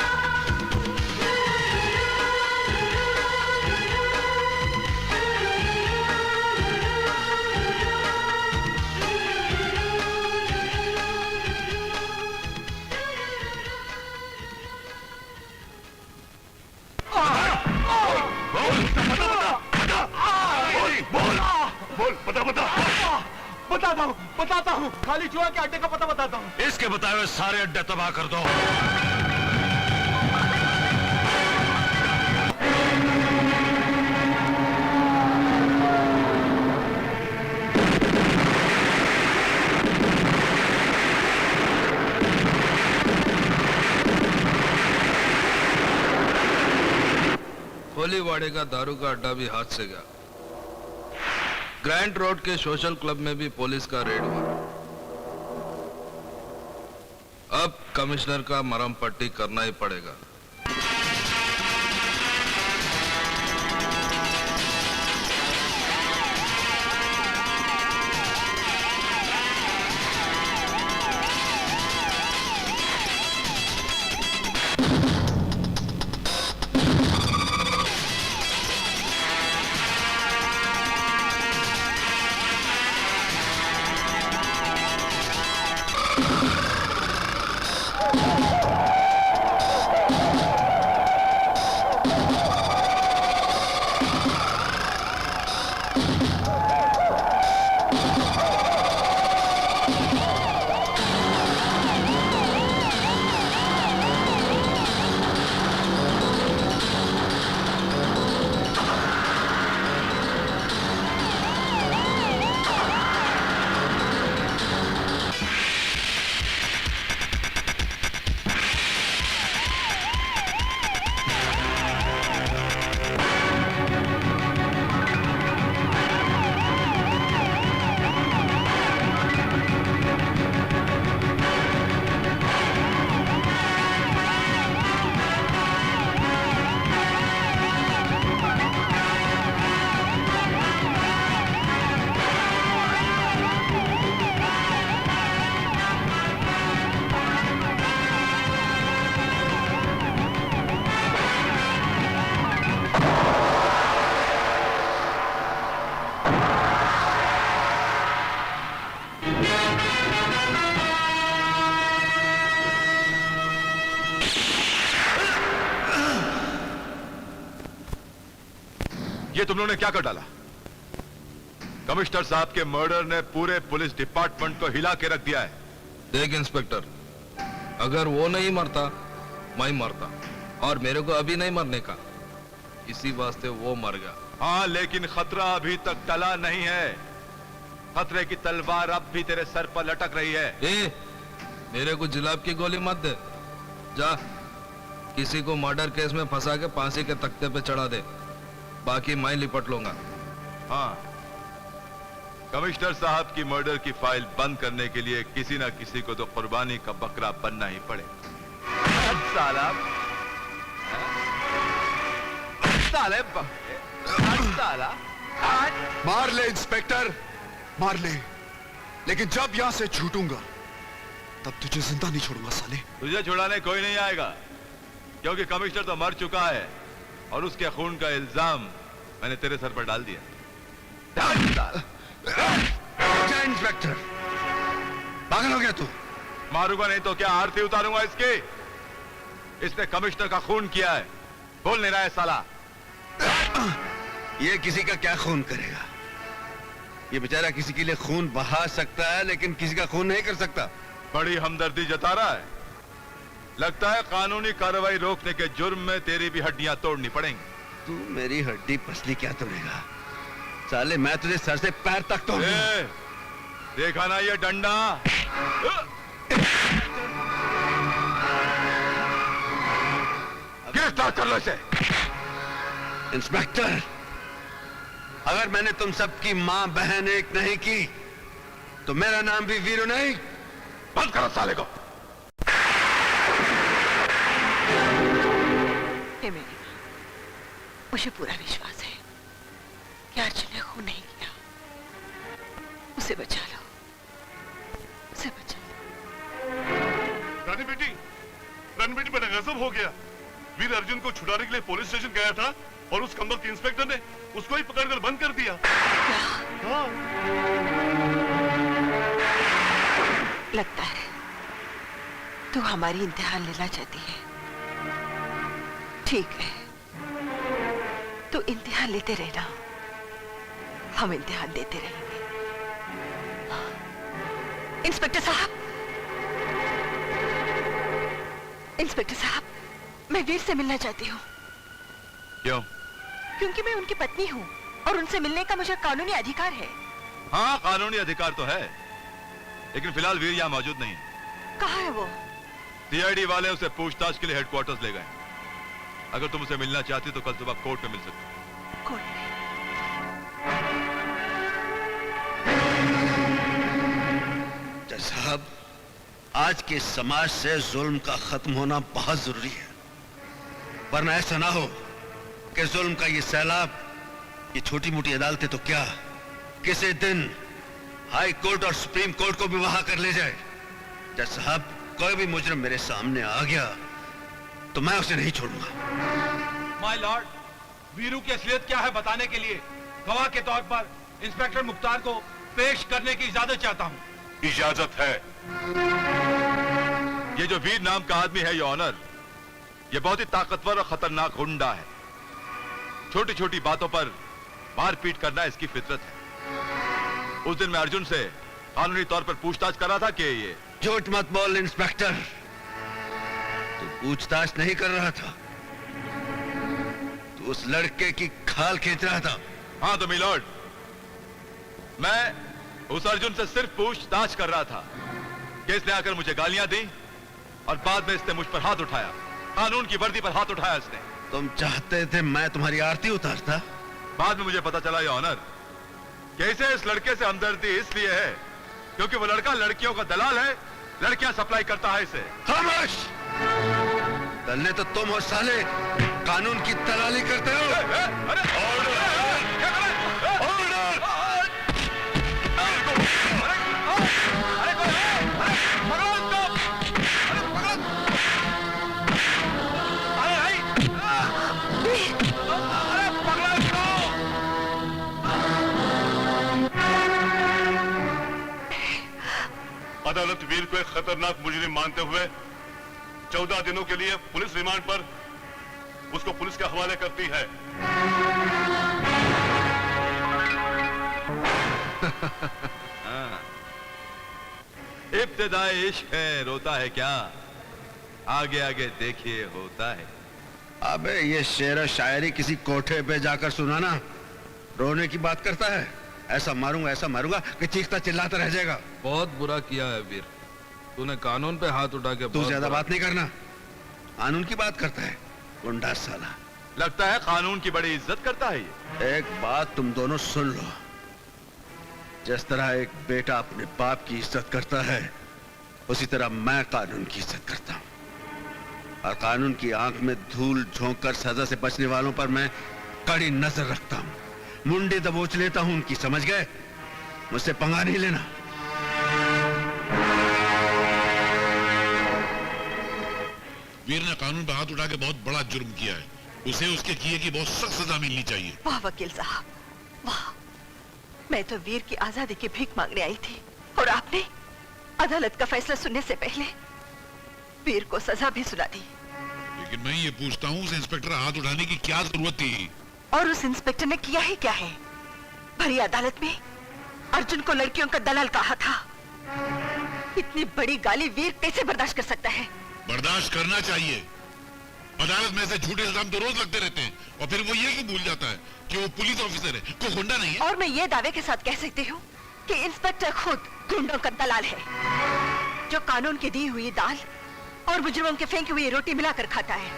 बोल बता बता बताता हूँ खाली चूहा के अड्डे का पता बताता हूँ। इसके बताए हुए सारे अड्डे तबाह कर दो। कोलीवाड़े का दारू का अड्डा भी हाथ से गया। ग्रैंड रोड के सोशल क्लब में भी पुलिस का रेड हुआ। अब कमिश्नर का मरहम पट्टी करना ही पड़ेगा। ये तुम लोगों ने क्या कर डाला? कमिश्नर साहब के मर्डर ने पूरे पुलिस डिपार्टमेंट को हिला के रख दिया है। देख इंस्पेक्टर, अगर वो नहीं मरता मैं मरता, और मेरे को अभी नहीं मरने का, इसी वास्ते वो मर गया। हाँ, लेकिन खतरा अभी तक टला नहीं है। खतरे की तलवार अब भी तेरे सर पर लटक रही है। मेरे को जिलाब की गोली मत दे। जा किसी को मर्डर केस में फंसा के फांसी के तख्ते पे चढ़ा दे, बाकी मैं लिपट लूंगा। हाँ, कमिश्नर साहब की मर्डर की फाइल बंद करने के लिए किसी ना किसी को तो कुर्बानी का बकरा बनना ही पड़ेगा। साला मार ले इंस्पेक्टर, मार ले, लेकिन जब यहां से छूटूंगा तब तुझे जिंदा नहीं छोड़ूंगा साले। तुझे छुड़ाने कोई नहीं आएगा, क्योंकि कमिश्नर तो मर चुका है और उसके खून का इल्जाम मैंने तेरे सर पर डाल दिया। इंस्पेक्टर, पागल हो गया तू? मारूंगा नहीं तो क्या आरती उतारूंगा इसकी? इसने कमिश्नर का खून किया है, बोल नहीं रहा है साला। ये किसी का क्या खून करेगा? ये बेचारा किसी के लिए खून बहा सकता है, लेकिन किसी का खून नहीं कर सकता। बड़ी हमदर्दी जता रहा है। लगता है कानूनी कार्रवाई रोकने के जुर्म में तेरी भी हड्डियां तोड़नी पड़ेंगी। तू मेरी हड्डी पसली क्या तोड़ेगा? साले मैं तुझे सर से पैर तक तोड़ दूंगा। देखा ना ये डंडा? गिरफ्तार कर लो इसे। इंस्पेक्टर, अगर मैंने तुम सबकी मां बहन एक नहीं की तो मेरा नाम भी वीरू नहीं। बंद करो साले को। मुझे पूरा विश्वास है कि अर्जुन ने खून नहीं किया। उसे बचा लो, उसे बचा लो। रानी बेटी बड़ा गजब हो गया। वीर अर्जुन को छुड़ाने के लिए पुलिस स्टेशन गया था और उस कमबख्त इंस्पेक्टर ने उसको ही पकड़कर बंद कर दिया। हाँ। लगता है तू हमारी इम्तिहान लेना चाहती है। ठीक है, तू इम्तिहान लेते रहना, हम इम्तिहान देते रहेंगे। इंस्पेक्टर साहब, इंस्पेक्टर साहब, मैं वीर से मिलना चाहती हूँ। क्यों? क्योंकि मैं उनकी पत्नी हूँ और उनसे मिलने का मुझे कानूनी अधिकार है। हाँ, कानूनी अधिकार तो है, लेकिन फिलहाल वीर यहाँ मौजूद नहीं है। कहाँ है वो? सीआईडी वाले उसे पूछताछ के लिए हेडक्वार्टर्स ले गए। अगर तुम उसे मिलना चाहती तो कल सुबह कोर्ट में मिल सकती। कोर्ट में? जज साहब, आज के समाज से जुल्म का खत्म होना बहुत जरूरी है, वरना ऐसा ना हो कि जुल्म का ये सैलाब, ये छोटी मोटी अदालतें तो क्या, किसी दिन हाई कोर्ट और सुप्रीम कोर्ट को भी वहां कर ले जाए। जज साहब, कोई भी मुजरिम मेरे सामने आ गया तो मैं उसे नहीं छोड़ूंगा। माय लॉर्ड, वीरू की असलियत क्या है बताने के लिए गवाह के तौर पर इंस्पेक्टर मुख्तार को पेश करने की इजाजत चाहता हूँ। इजाजत है। ये जो वीर नाम का आदमी है, ये ऑनर, ये बहुत ही ताकतवर और खतरनाक गुंडा है। छोटी छोटी बातों पर मारपीट करना इसकी फितरत है। उस दिन मैं अर्जुन से कानूनी तौर पर पूछताछ कर रहा था कि ये... झूठ मत बोल इंस्पेक्टर, तू पूछताछ नहीं कर रहा था, तू उस लड़के की खाल खींच रहा था। हाँ तो मिलॉर्ड, मैं उस अर्जुन से सिर्फ पूछताछ कर रहा था कि इसने आकर मुझे गालियां दी और बाद में इसने मुझ पर हाथ उठाया, कानून की वर्दी पर हाथ उठाया इसने। तुम चाहते थे मैं तुम्हारी आरती उतारता? बाद में मुझे पता चला ये ऑनर कि इसे इस लड़के से हमदर्दी इसलिए है क्योंकि वो लड़का लड़कियों का दलाल है, लड़कियां सप्लाई करता है इसे। खामोश! दलने तो तुम हो साले, कानून की दलाली करते हो। ऑर्डर! अदालत वीर को एक खतरनाक मुजरिम मानते हुए 14 दिनों के लिए पुलिस रिमांड पर उसको पुलिस के हवाले करती है। हाँ। इब्तिदाई इश्क है, रोता है क्या? आगे आगे देखिए होता है। अबे ये शेर शायरी किसी कोठे पे जाकर सुनाना रोने की बात करता है। ऐसा मारूंगा कि चीखता चिल्लाता रह जाएगा। बहुत बुरा किया है वीर, तूने कानून पे हाथ उठा के। तू ज्यादा बात नहीं करना, कानून की बात करता है गुंडा साला। लगता है कानून की बड़ी इज्जत करता है ये। एक बात तुम दोनों सुन लो, जिस तरह एक बेटा अपने बाप की इज्जत करता है, उसी तरह मैं कानून की इज्जत करता हूँ। और कानून की आंख में धूल झोंक कर सजा से बचने वालों पर मैं कड़ी नजर रखता हूँ। मुंडी दबोच लेता हूँ उनकी, समझ गए? मुझसे पंगा नहीं लेना। वीर ने कानून पे हाथ उठा के बहुत बड़ा जुर्म किया है, उसे उसके किए की बहुत सख्त सजा मिलनी चाहिए। वाह वकील साहब, वाह। मैं तो वीर की आजादी की भीख मांगने आई थी, और आपने अदालत का फैसला सुनने से पहले वीर को सजा भी सुना दी। लेकिन मैं ये पूछता हूँ, उस इंस्पेक्टर हाथ उठाने की क्या जरूरत थी? और उस इंस्पेक्टर ने किया ही क्या है? भरी अदालत में अर्जुन को लड़कियों का दलाल कहा था। इतनी बड़ी गाली वीर कैसे बर्दाश्त कर सकता है? बर्दाश्त करना चाहिए। अदालत में से झूठे इल्जाम तो रोज लगते रहते हैं, और फिर वो ये क्यों भूल जाता है कि वो पुलिस ऑफिसर है, कोई गुंडा नहीं है। और मैं ये दावे के साथ कह सकती हूँ कि इंस्पेक्टर खुद गुंडों का दलाल है, जो कानून की दी हुई दाल और मुजरिमों के फेंकी हुई रोटी मिलाकर खाता है,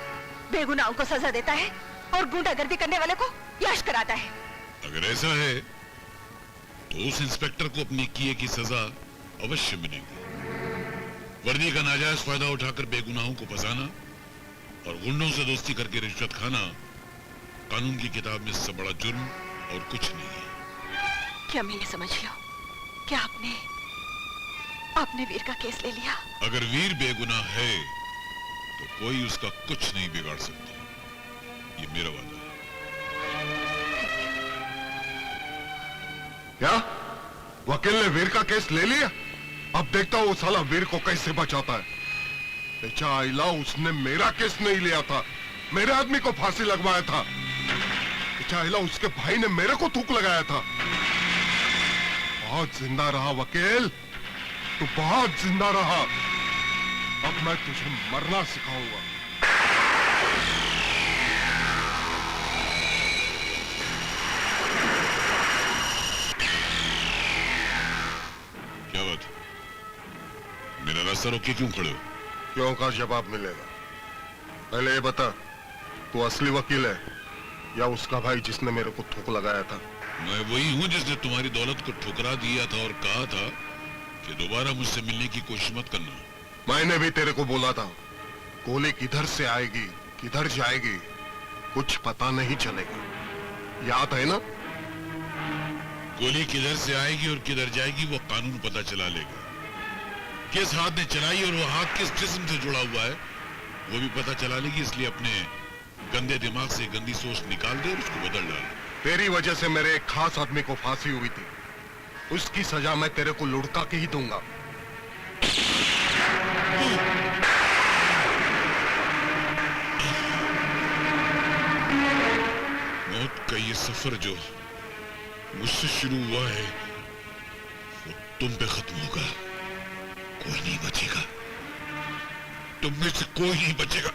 बेगुनाहों को सजा देता है और गुंडागर्दी करने वाले को याश कराता है। अगर ऐसा है तो उस इंस्पेक्टर को अपने किए की सजा अवश्य मिलेगी। वर्दी का नाजायज फायदा उठाकर बेगुनाहों को फंसाना और गुंडों से दोस्ती करके रिश्वत खाना कानून की किताब में सबसे बड़ा जुर्म और कुछ नहीं है। क्या मैंने समझ लो, क्या आपने वीर का केस ले लिया? अगर वीर बेगुनाह है तो कोई उसका कुछ नहीं बिगाड़ सकता, ये मेरा वादा है। क्या वकील ने वीर का केस ले लिया? अब देखता हूँ वो साला वीर को कैसे बचाता है। बेचा आइला, उसने मेरा केस नहीं लिया था, मेरे आदमी को फांसी लगवाया था। बेचा आइला, उसके भाई ने मेरे को थूक लगाया था। बहुत जिंदा रहा वकील, तू बहुत जिंदा रहा। अब मैं तुझे मरना सिखाऊंगा। क्या बात, मेरा रास्ता रोक के क्यों खड़े हो? क्यों का जवाब मिलेगा। पहले ये बता, तू असली वकील है या उसका भाई जिसने मेरे को थूक लगाया था? मैं वही हूँ जिसने तुम्हारी दौलत को ठुकरा दिया था और कहा था कि दोबारा मुझसे मिलने की कोशिश मत करना। मैंने भी तेरे को बोला था, गोली किधर से आएगी किधर जाएगी कुछ पता नहीं चलेगा, याद है ना? गोली किधर से आएगी और किधर जाएगी वो कानून पता चला लेगा। किस हाथ ने चलाई और वो हाथ किस जिस्म से जुड़ा हुआ है वो भी पता चला लेगी। इसलिए अपने गंदे दिमाग से गंदी सोच निकाल दे और उसको बदल डाल। तेरी वजह से मेरे एक खास आदमी को फांसी हुई थी, उसकी सजा मैं तेरे को लुढ़का के ही दूंगा। मौत का ये सफर जो मुझसे शुरू हुआ है वो तुम पे खत्म होगा। कोई नहीं बचेगा, तुम में से कोई नहीं बचेगा।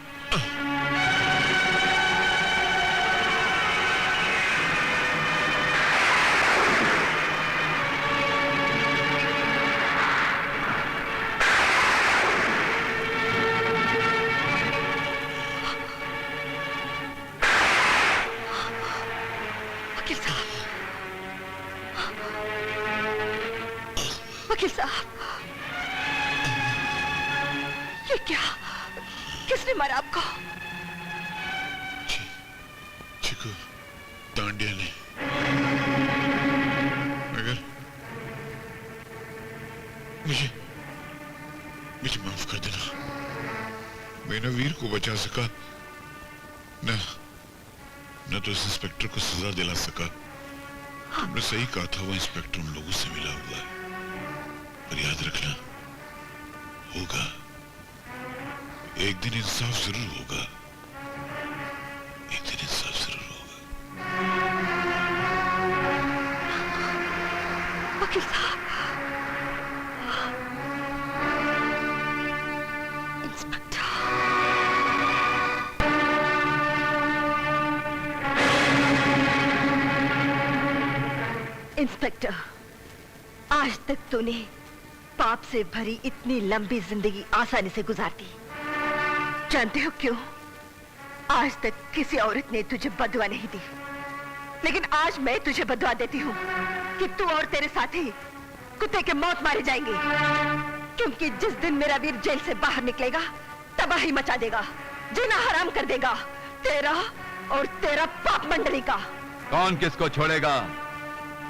वकील साहब, ये क्या? किसने मारा आपको? चिकू दांडिया ने। मगर मुझे माफ कर देना, मैं न वीर को बचा सका न तो इस इंस्पेक्टर को सजा दिला सका। तुमने सही कहा था, वो इंस्पेक्टर उन लोगों से मिला हुआ है। पर याद रखना, होगा एक दिन इंसाफ जरूर होगा, एक दिन इंसाफ जरूर होगा। वकील साहब, इंस्पेक्टर, आज तक तूने पाप से भरी इतनी लंबी जिंदगी आसानी से गुजार दी। जानते हो क्यों? आज तक किसी औरत ने तुझे बदुआ नहीं दी, लेकिन आज मैं तुझे बदुआ देती हूँ कि तू और तेरे साथी कुत्ते के मौत मारे जाएंगे, क्योंकि जिस दिन मेरा वीर जेल से बाहर निकलेगा तबाही मचा देगा, जीना हराम कर देगा तेरा और तेरा पाप मंडली का। कौन किसको छोड़ेगा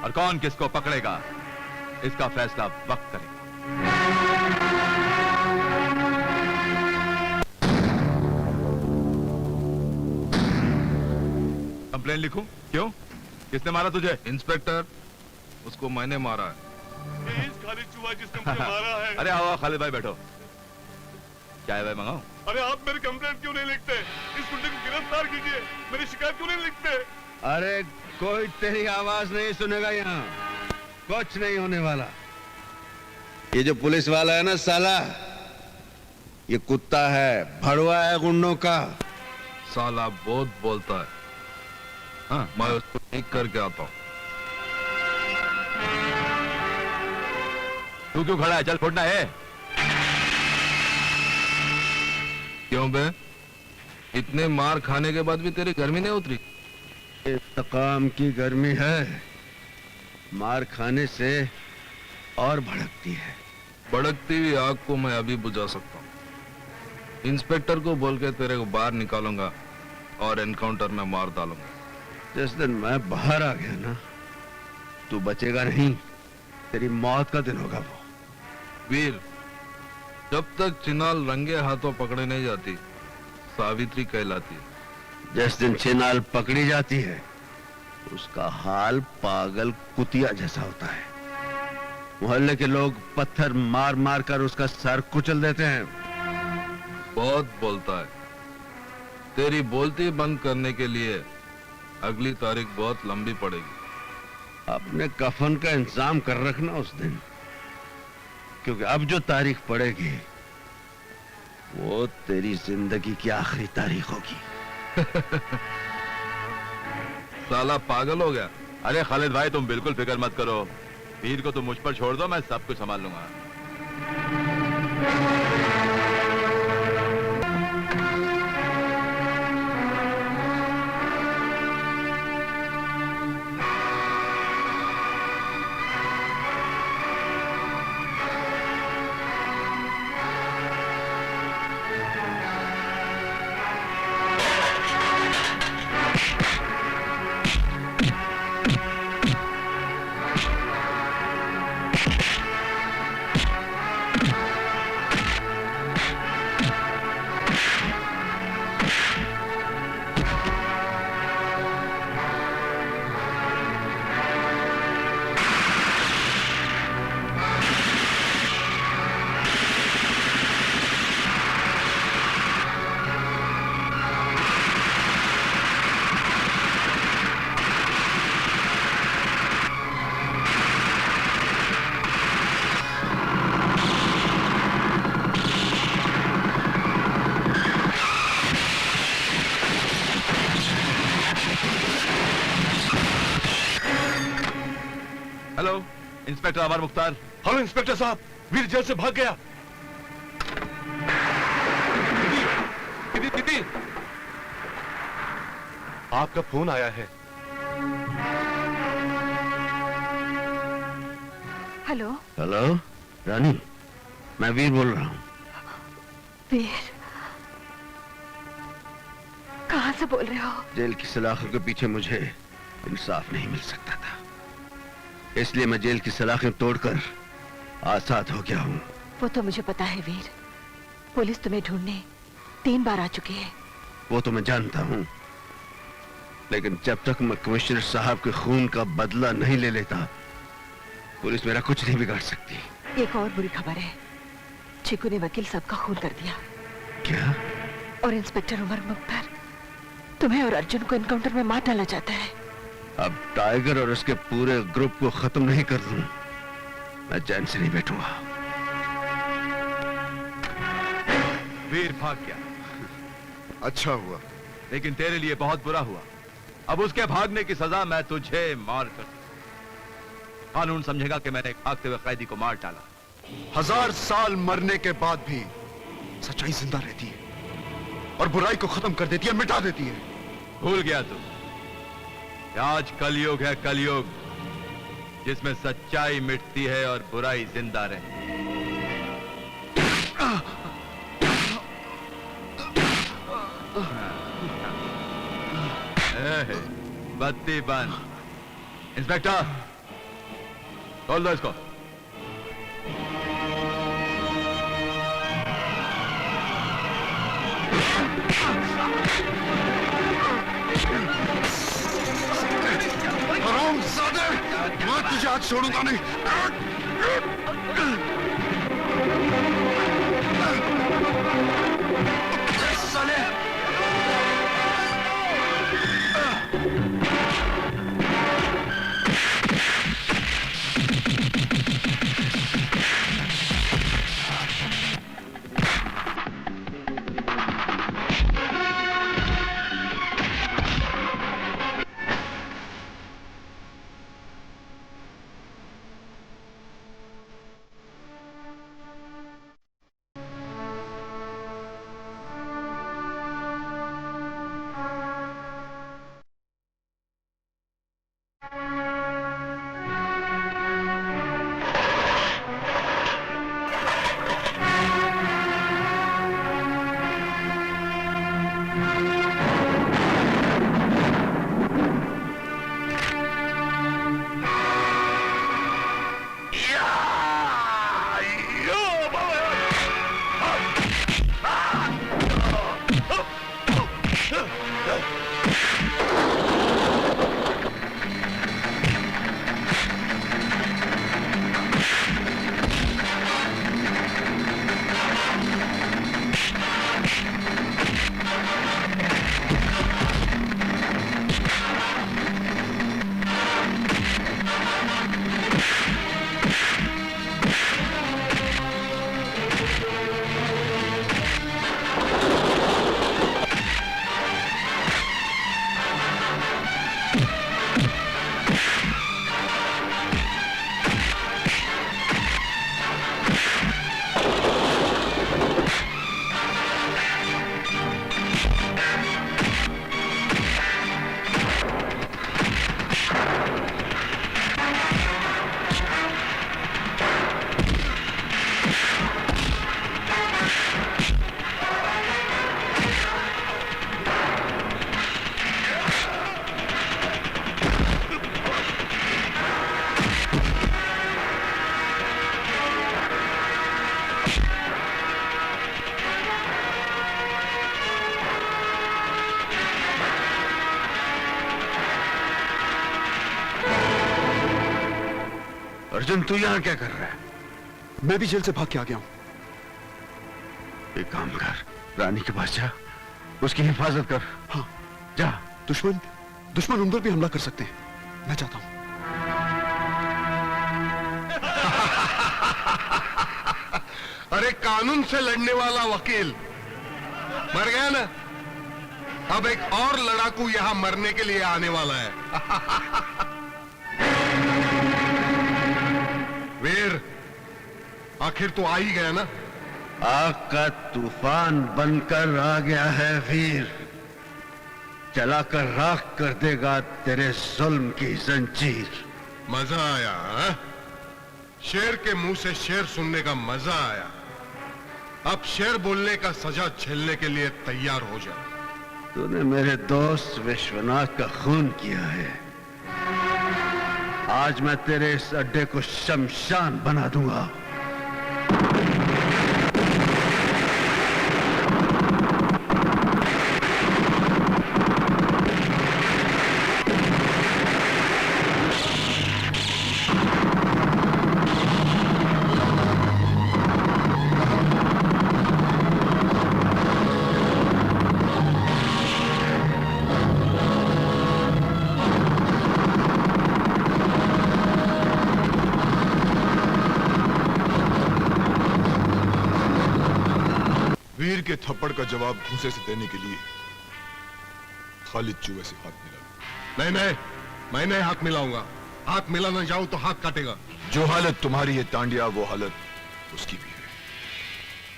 और कौन किसको पकड़ेगा, इसका फैसला वक्त करेगा। कंप्लेन लिखूं? क्यों? किसने मारा तुझे? इंस्पेक्टर, उसको मैंने मारा है। खालिद चूहा जिसने मुझे मारा है। अरे आओ खालिद भाई, बैठो। क्या है भाई, मंगाओ? अरे आप मेरी कंप्लेंट क्यों नहीं लिखते? इस गुंडे को गिरफ्तार कीजिए। मेरी शिकायत क्यों नहीं लिखते? अरे कोई तेरी आवाज नहीं सुनेगा यहाँ, कुछ नहीं होने वाला। ये जो पुलिस वाला है ना साला, ये कुत्ता है, भड़वा है गुंडों का। साला बहुत बोलता है। हाँ, मैं उसको ठीक करके आता हूँ। तू क्यों खड़ा है? चल फोड़ना है। क्यों बे? इतने मार खाने के बाद भी तेरी गर्मी नहीं उतरी? इंतकाम की गर्मी है, मार खाने से और भड़कती है। भड़कती हुई आग को मैं अभी बुझा सकता हूँ। इंस्पेक्टर को बोल के तेरे को बाहर निकालूंगा और एनकाउंटर में मार डालूंगा। जिस दिन मैं बाहर आ गया ना, तू बचेगा नहीं, तेरी मौत का दिन होगा वो। वीर, जब तक चिनाल रंगे हाथों पकड़े नहीं जाती, सावित्री कहलाती है। जिस दिन चिनाल पकड़ी जाती है, उसका हाल पागल कुतिया जैसा होता है। मोहल्ले के लोग पत्थर मार मार कर उसका सर कुचल देते हैं। बहुत बोलता है। तेरी बोलती बंद करने के लिए अगली तारीख बहुत लंबी पड़ेगी। अपने कफन का इंतजाम कर रखना उस दिन, क्योंकि अब जो तारीख पड़ेगी वो तेरी जिंदगी की आखिरी तारीख होगी। साला पागल हो गया। अरे खालिद भाई, तुम बिल्कुल फिक्र मत करो, वीर को तुम मुझ पर छोड़ दो, मैं सब कुछ संभाल लूंगा। इंस्पेक्टर अमर मुख्तार। हेलो इंस्पेक्टर साहब, वीर जेल से भाग गया। दीदी, आपका फोन आया है। हेलो। हेलो रानी, मैं वीर बोल रहा हूँ। वीर, कहाँ से बोल रहे हो? जेल की सलाखों के पीछे मुझे इंसाफ नहीं मिल सकता था, इसलिए मैं जेल की सलाखें तोड़कर आजाद हो गया हूँ। वो तो मुझे पता है वीर, पुलिस तुम्हें ढूंढने 3 बार आ चुकी है। वो तो मैं जानता हूँ, लेकिन जब तक मैं कमिश्नर साहब के खून का बदला नहीं ले लेता, पुलिस मेरा कुछ नहीं बिगाड़ सकती। एक और बुरी खबर है, चिकू ने वकील साहब का खून कर दिया। क्या? और इंस्पेक्टर उमर मुख्तार तुम्हें और अर्जुन को एनकाउंटर में मार डालना चाहता है। अब टाइगर और उसके पूरे ग्रुप को खत्म नहीं कर दूं, मैं चैन से नहीं बैठूंगा। वीर भाग गया। अच्छा हुआ, लेकिन तेरे लिए बहुत बुरा हुआ। अब उसके भागने की सजा मैं तुझे मार कर, कानून समझेगा कि मैंने एक भागते हुए कैदी को मार डाला। 1000 साल मरने के बाद भी सच्चाई जिंदा रहती है और बुराई को खत्म कर देती है, मिटा देती है। भूल गया तू, आज कलयुग है, कलयुग, जिसमें सच्चाई मिटती है और बुराई जिंदा रहती है। बत्ती बंद। इंस्पेक्टर, खोल दो इसको। हरामजादे, मैं तुझे आज छोड़ूंगा नहीं। साले! अर्जुन, तू यहां क्या कर रहा है? मैं भी जेल से भाग के आ गया हूं। एक काम कर, रानी के पास जा, उसकी हिफाजत कर। हाँ, जा। दुश्मन उन पर भी हमला कर सकते हैं, मैं चाहता हूं। अरे कानून से लड़ने वाला वकील मर गया ना, अब एक और लड़ाकू यहां मरने के लिए आने वाला है। वीर, आखिर तो आ ही गया ना। आग का तूफान बनकर आ गया है वीर, चलाकर राख कर देगा तेरे जुल्म की जंजीर। मजा आया हा? शेर के मुंह से शेर सुनने का मजा आया। अब शेर बोलने का सजा झेलने के लिए तैयार हो जा। तूने मेरे दोस्त विश्वनाथ का खून किया है, आज मैं तेरे इस अड्डे को शमशान बना दूंगा। थप्पड़ का जवाब घूंसे से देने के लिए खालिद चूहे से हाथ मिला। नहीं नहीं, मैं नहीं हाथ मिलाऊंगा। हाथ मिलाना जाऊं तो हाथ काटेगा। जो हालत तुम्हारी है तांडिया, वो हालत उसकी भी है।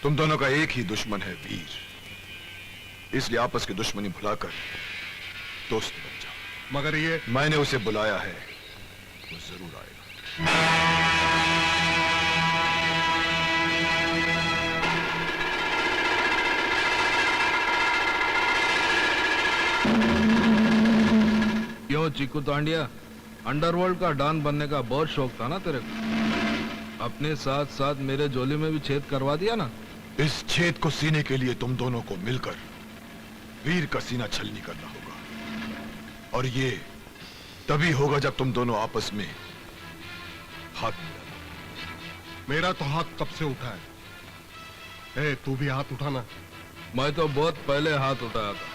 तुम दोनों का एक ही दुश्मन है, वीर। इसलिए आपस की दुश्मनी भुलाकर दोस्त बन जाओ। मगर ये मैंने उसे बुलाया है, वो जरूर आएगा। क्यों चिकू तांडिया, अंडरवर्ल्ड का डॉन बनने का बहुत शौक था ना तेरे को? अपने साथ साथ मेरे झोली में भी छेद करवा दिया ना। इस छेद को सीने के लिए तुम दोनों को मिलकर वीर का सीना छलनी करना होगा, और ये तभी होगा जब तुम दोनों आपस में हाथ मिलाना। मेरा तो हाथ कब से उठा है। ए, तू भी हाथ उठाना। मैं तो बहुत पहले हाथ उठाया था,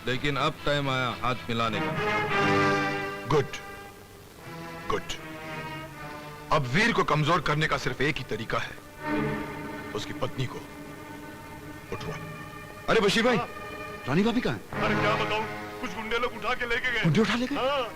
लेकिन अब टाइम आया हाथ मिलाने का। Good good. अब वीर को कमजोर करने का सिर्फ एक ही तरीका है, उसकी पत्नी को उठवा। अरे बशीर भाई, रानी भाभी कहाँ है? अरे क्या बताऊं, कुछ गुंडे लोग उठा के लेके गए। गुंडे उठा ले गए? हाँ।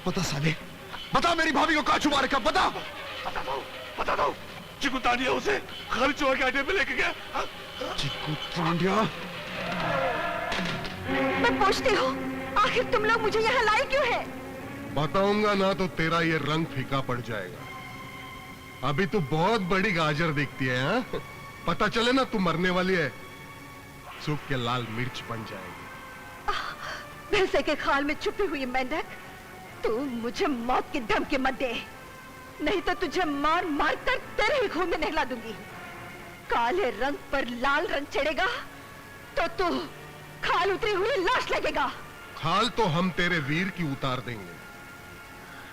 बता साले, बता मेरी भाभी को कहाँ छुपा रखा, बता। बता दो। चिकू तांडिया उसे खालिद चूहे के अड्डे पे लेके गया। चिकू तांडिया? मैं पूछती हूँ, आखिर तुम लोग मुझे यहाँ लाए क्यों है? बताऊंगा ना तो तेरा ये रंग फीका पड़ जाएगा। अभी तू बहुत बड़ी गाजर दिखती है, हाँ? पता चले ना तू मरने वाली है, सूख के लाल मिर्च बन जाएगी। भैंसे के खाल में छुपी हुई मेंढक, तू मुझे मौत की धमकी मत दे, नहीं तो तुझे मार मार कर तेरे ही खून में नहला दूंगी। काले रंग पर लाल रंग चढ़ेगा तो तू खाल उतरी हुई लाश लगेगा। खाल तो हम तेरे वीर की उतार देंगे।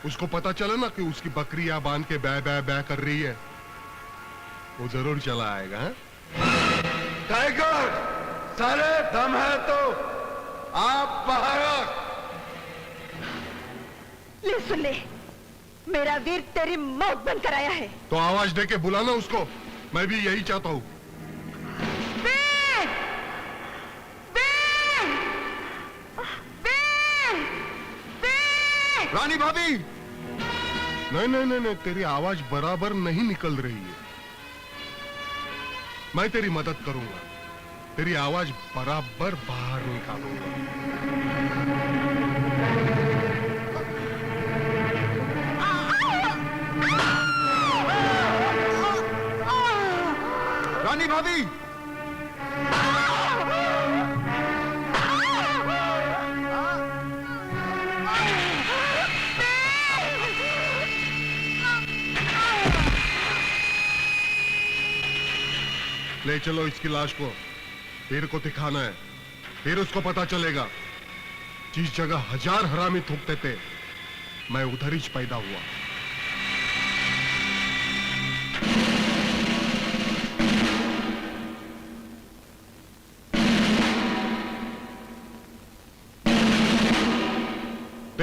उसको पता चला ना कि उसकी बकरी यहाँ बांध के बै बै बै कर रही है, वो जरूर चला आएगा। टाइगर, सारे दम है तो आप बाहर। ले सुन ले, मेरा वीर तेरी मौत बंद कराया है। तो आवाज दे के बुलाना उसको, मैं भी यही चाहता हूँ। वीर! वीर! वीर! वीर! रानी भाभी! नहीं नहीं नहीं नहीं, तेरी आवाज बराबर नहीं निकल रही है। मैं तेरी मदद करूंगा, तेरी आवाज बराबर बाहर निकालूंगा। रानी भाभी! ले चलो इसकी लाश को, वीर को दिखाना है, फिर उसको पता चलेगा जिस जगह 1000 हरामी थूकते थे, मैं उधर ही पैदा हुआ।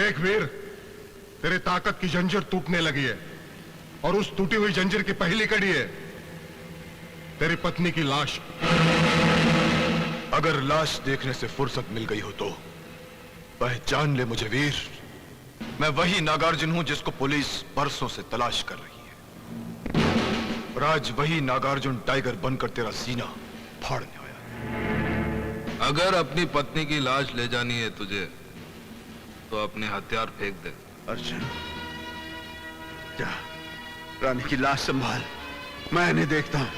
देख वीर, तेरे ताकत की जंजीर टूटने लगी है और उस टूटी हुई जंजीर की पहली कड़ी है तेरी पत्नी की लाश। अगर लाश देखने से फुर्सत मिल गई हो तो पहचान ले मुझे वीर, मैं वही नागार्जुन हूं जिसको पुलिस बरसों से तलाश कर रही है। और आज वही नागार्जुन टाइगर बनकर तेरा सीना फाड़ने आया। अगर अपनी पत्नी की लाश ले जानी है तुझे तो अपने हथियार फेंक दे। अर्जुन, जा रानी की लाश संभाल, मैं नहीं देखता हूं।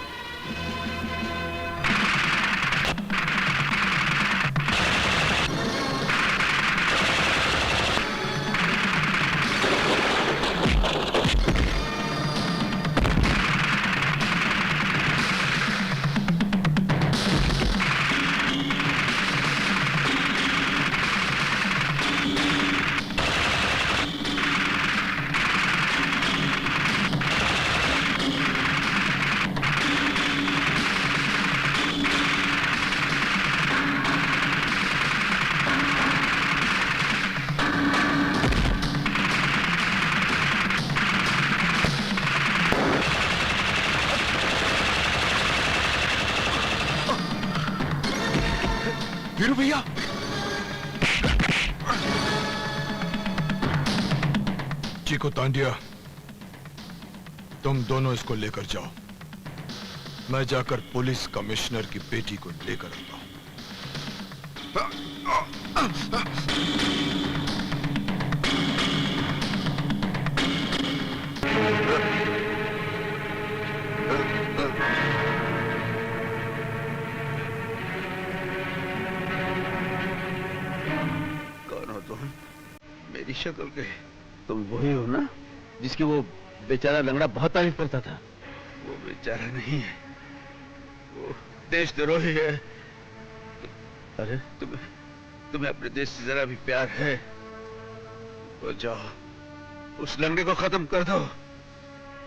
वीरू भैया, चीकू तांडिया, तुम दोनों इसको लेकर जाओ। मैं जाकर पुलिस कमिश्नर की बेटी को लेकर आता हूं। मेरी शक्ल के तुम वही हो ना जिसकी वो बेचारा लंगड़ा बहुत तारीफ करता था? वो बेचारा नहीं है, वो देशद्रोही है। अरे तुम्हें अपने देश से जरा भी प्यार है तो जाओ उस लंगड़े को खत्म कर दो।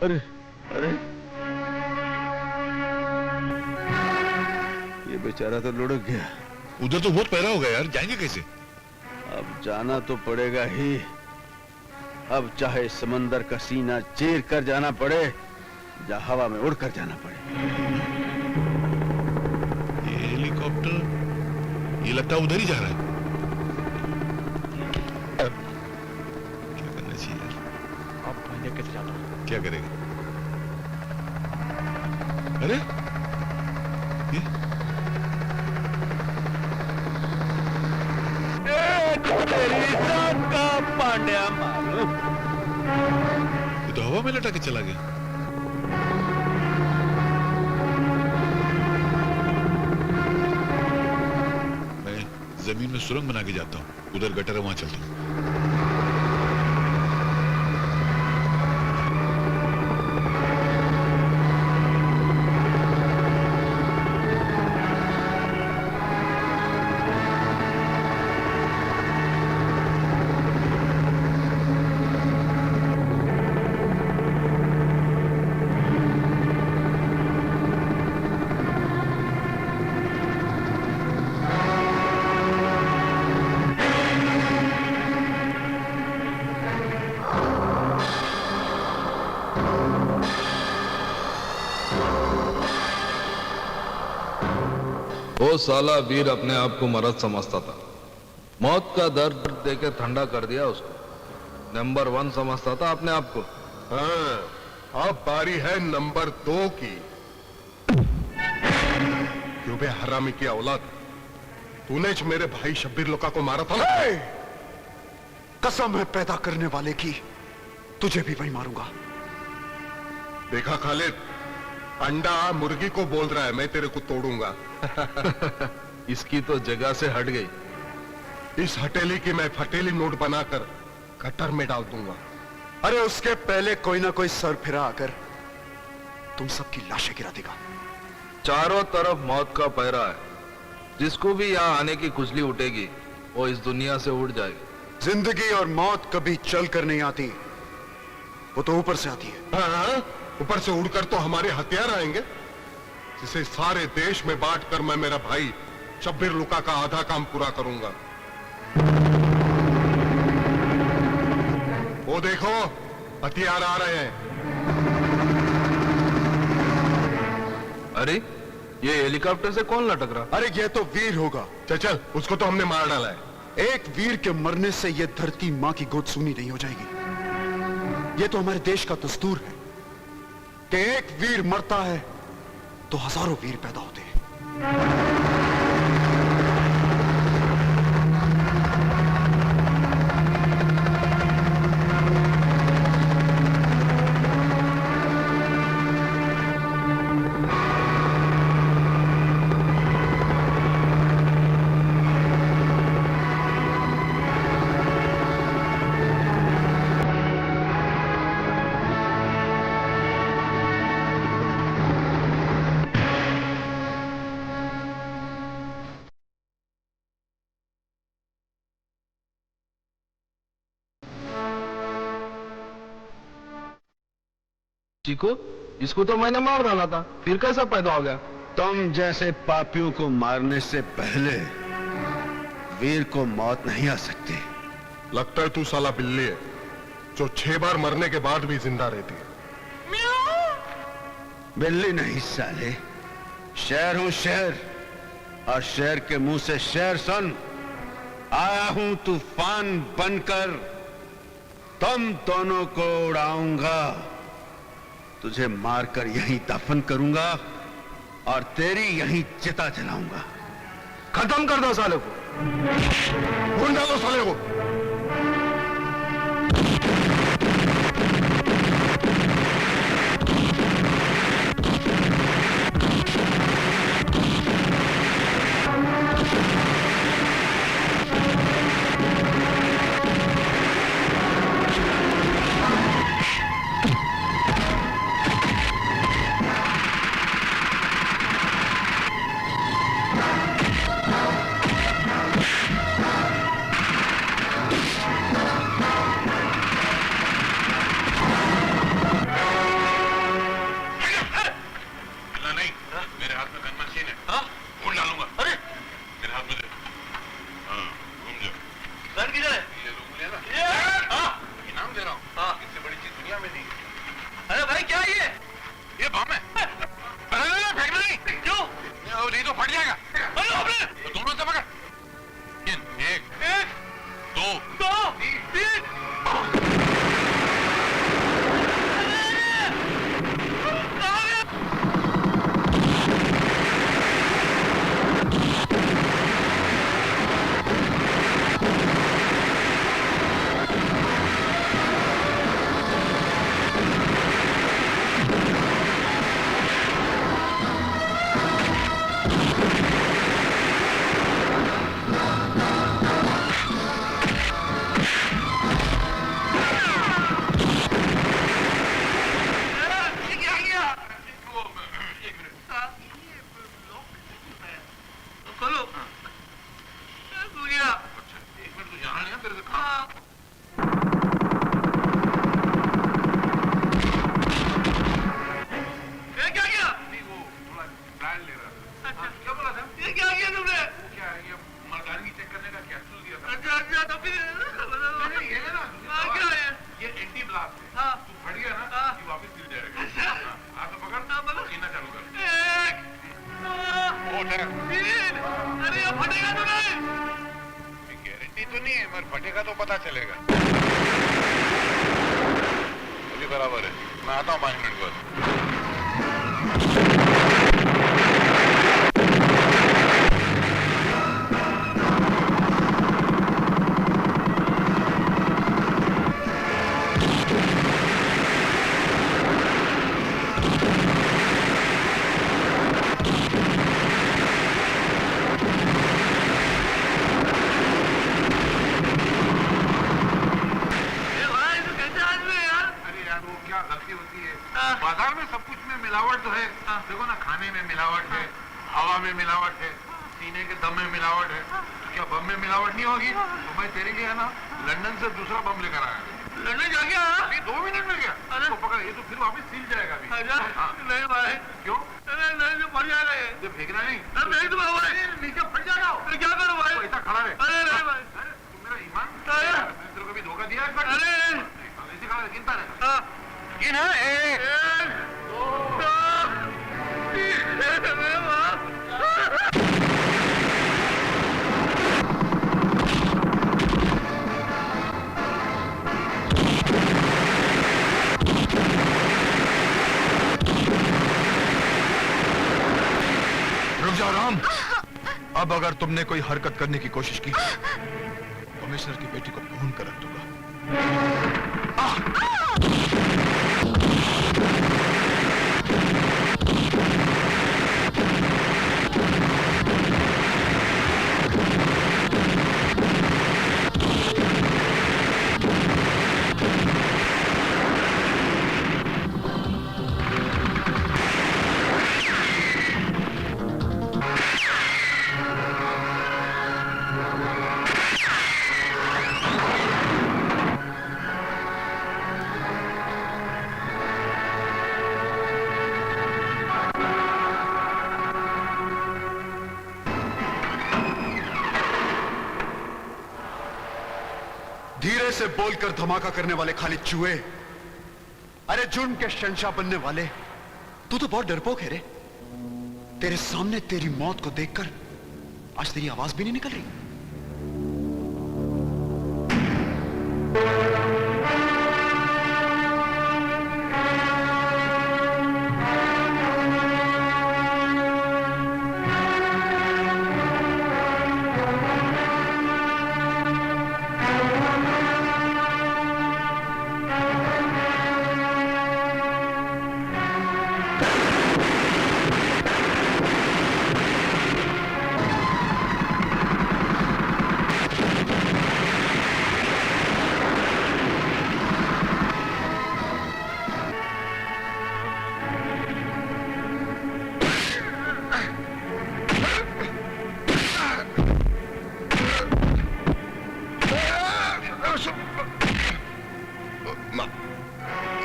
अरे अरे ये बेचारा तो लुढ़क गया। उधर तो बहुत पैरा होगा यार, जाएंगे कैसे? अब जाना तो पड़ेगा ही। अब चाहे समंदर का सीना चीर कर जाना पड़े या हवा में उड़कर जाना पड़े। ये हेलीकॉप्टर, ये लगता है उधर ही जा रहा है। क्या करना चाहिए यार? अब मैं कैसे जाता हूँ? क्या करेगा? अरे तेरी जान का पांड्या मालूम। ये तो हवा में लटा के चला गया। मैं जमीन में सुरंग बना के जाता हूँ, उधर गटर है, वहां चलता हूँ। वो साला वीर अपने आप को मर्द समझता था। मौत का दर्द देके ठंडा कर दिया उसको। नंबर 1 समझता था अपने आप को। हाँ, अब बारी है नंबर 2 की। क्यों बे हरामी की औलाद, तूने ज मेरे भाई शब्बीर लोका को मारा था ना? कसम है पैदा करने वाले की, तुझे भी वही मारूंगा। देखा खालिद, अंडा मुर्गी को बोल रहा है मैं तेरे को तोड़ूंगा। इसकी तो जगह से हट गई। इस हटेली की मैं फटेली नोट बनाकर गटर में डाल दूंगा। अरे उसके पहले कोई ना कोई सर फिरा आकर तुम सबकी लाशें गिरा देगा। चारों तरफ मौत का पहरा है। जिसको भी यहाँ आने की खुजली उठेगी वो इस दुनिया से उड़ जाएगी। जिंदगी और मौत कभी चल कर नहीं आती, वो तो ऊपर से आती है। हाँ, ऊपर से उड़कर तो हमारे हथियार आएंगे, जिसे सारे देश में बांटकर मैं मेरा भाई शब्बीर लुका का आधा काम पूरा करूंगा। वो देखो, हथियार आ रहे हैं। अरे ये हेलीकॉप्टर से कौन लटक रहा? अरे ये तो वीर होगा। चल चल, उसको तो हमने मार डाला है। एक वीर के मरने से ये धरती मां की गोद सूनी नहीं हो जाएगी। ये तो हमारे देश का दस्तूर है कि एक वीर मरता है तो हजारों वीर पैदा होते हैं। चीकू, इसको तो मैंने मार डाला था, फिर कैसा पैदा हो गया? तुम जैसे पापियों को मारने से पहले वीर को मौत नहीं आ सकती। लगता है तू साला बिल्ली है जो 6 बार मरने के बाद भी जिंदा रहती है। बिल्ली नहीं साले, शेर हूं शेर, और शेर के मुंह से शेर सुन। आया हूं तूफान बनकर, तुम दोनों को उड़ाऊंगा, तुझे मारकर यहीं दफन करूंगा और तेरी यहीं चिता जलाऊंगा। खत्म कर दो साले को। भून डालो साले को। अब अगर तुमने कोई हरकत करने की कोशिश की कमिश्नर की बेटी को भून कर रख दूंगा। धीरे से बोलकर धमाका करने वाले खाली चूहे, अरे जुर्म के शहंशाह बनने वाले, तू तो बहुत डरपोक है रे। तेरे सामने तेरी मौत को देखकर आज तेरी आवाज भी नहीं निकल रही।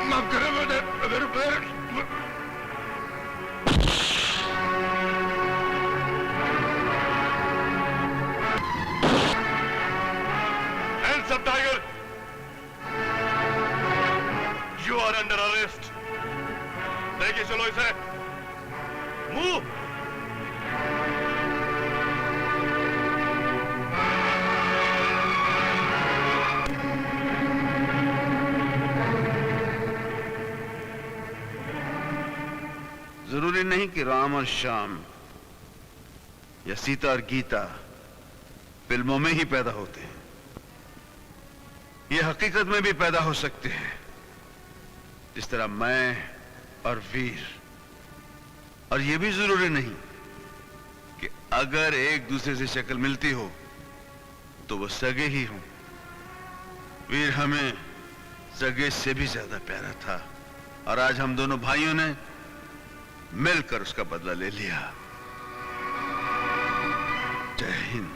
माफ करें मेरे Hands up, Tiger! You are under arrest. लेके चलो इसे. Move! जरूरी नहीं कि राम और श्याम या सीता और गीता फिल्मों में ही पैदा होते हैं, ये हकीकत में भी पैदा हो सकते हैं, जिस तरह मैं और वीर। और ये भी जरूरी नहीं कि अगर एक दूसरे से शक्ल मिलती हो तो वो सगे ही हों। वीर हमें सगे से भी ज्यादा प्यारा था और आज हम दोनों भाइयों ने मिलकर उसका बदला ले लिया। जय हिंद।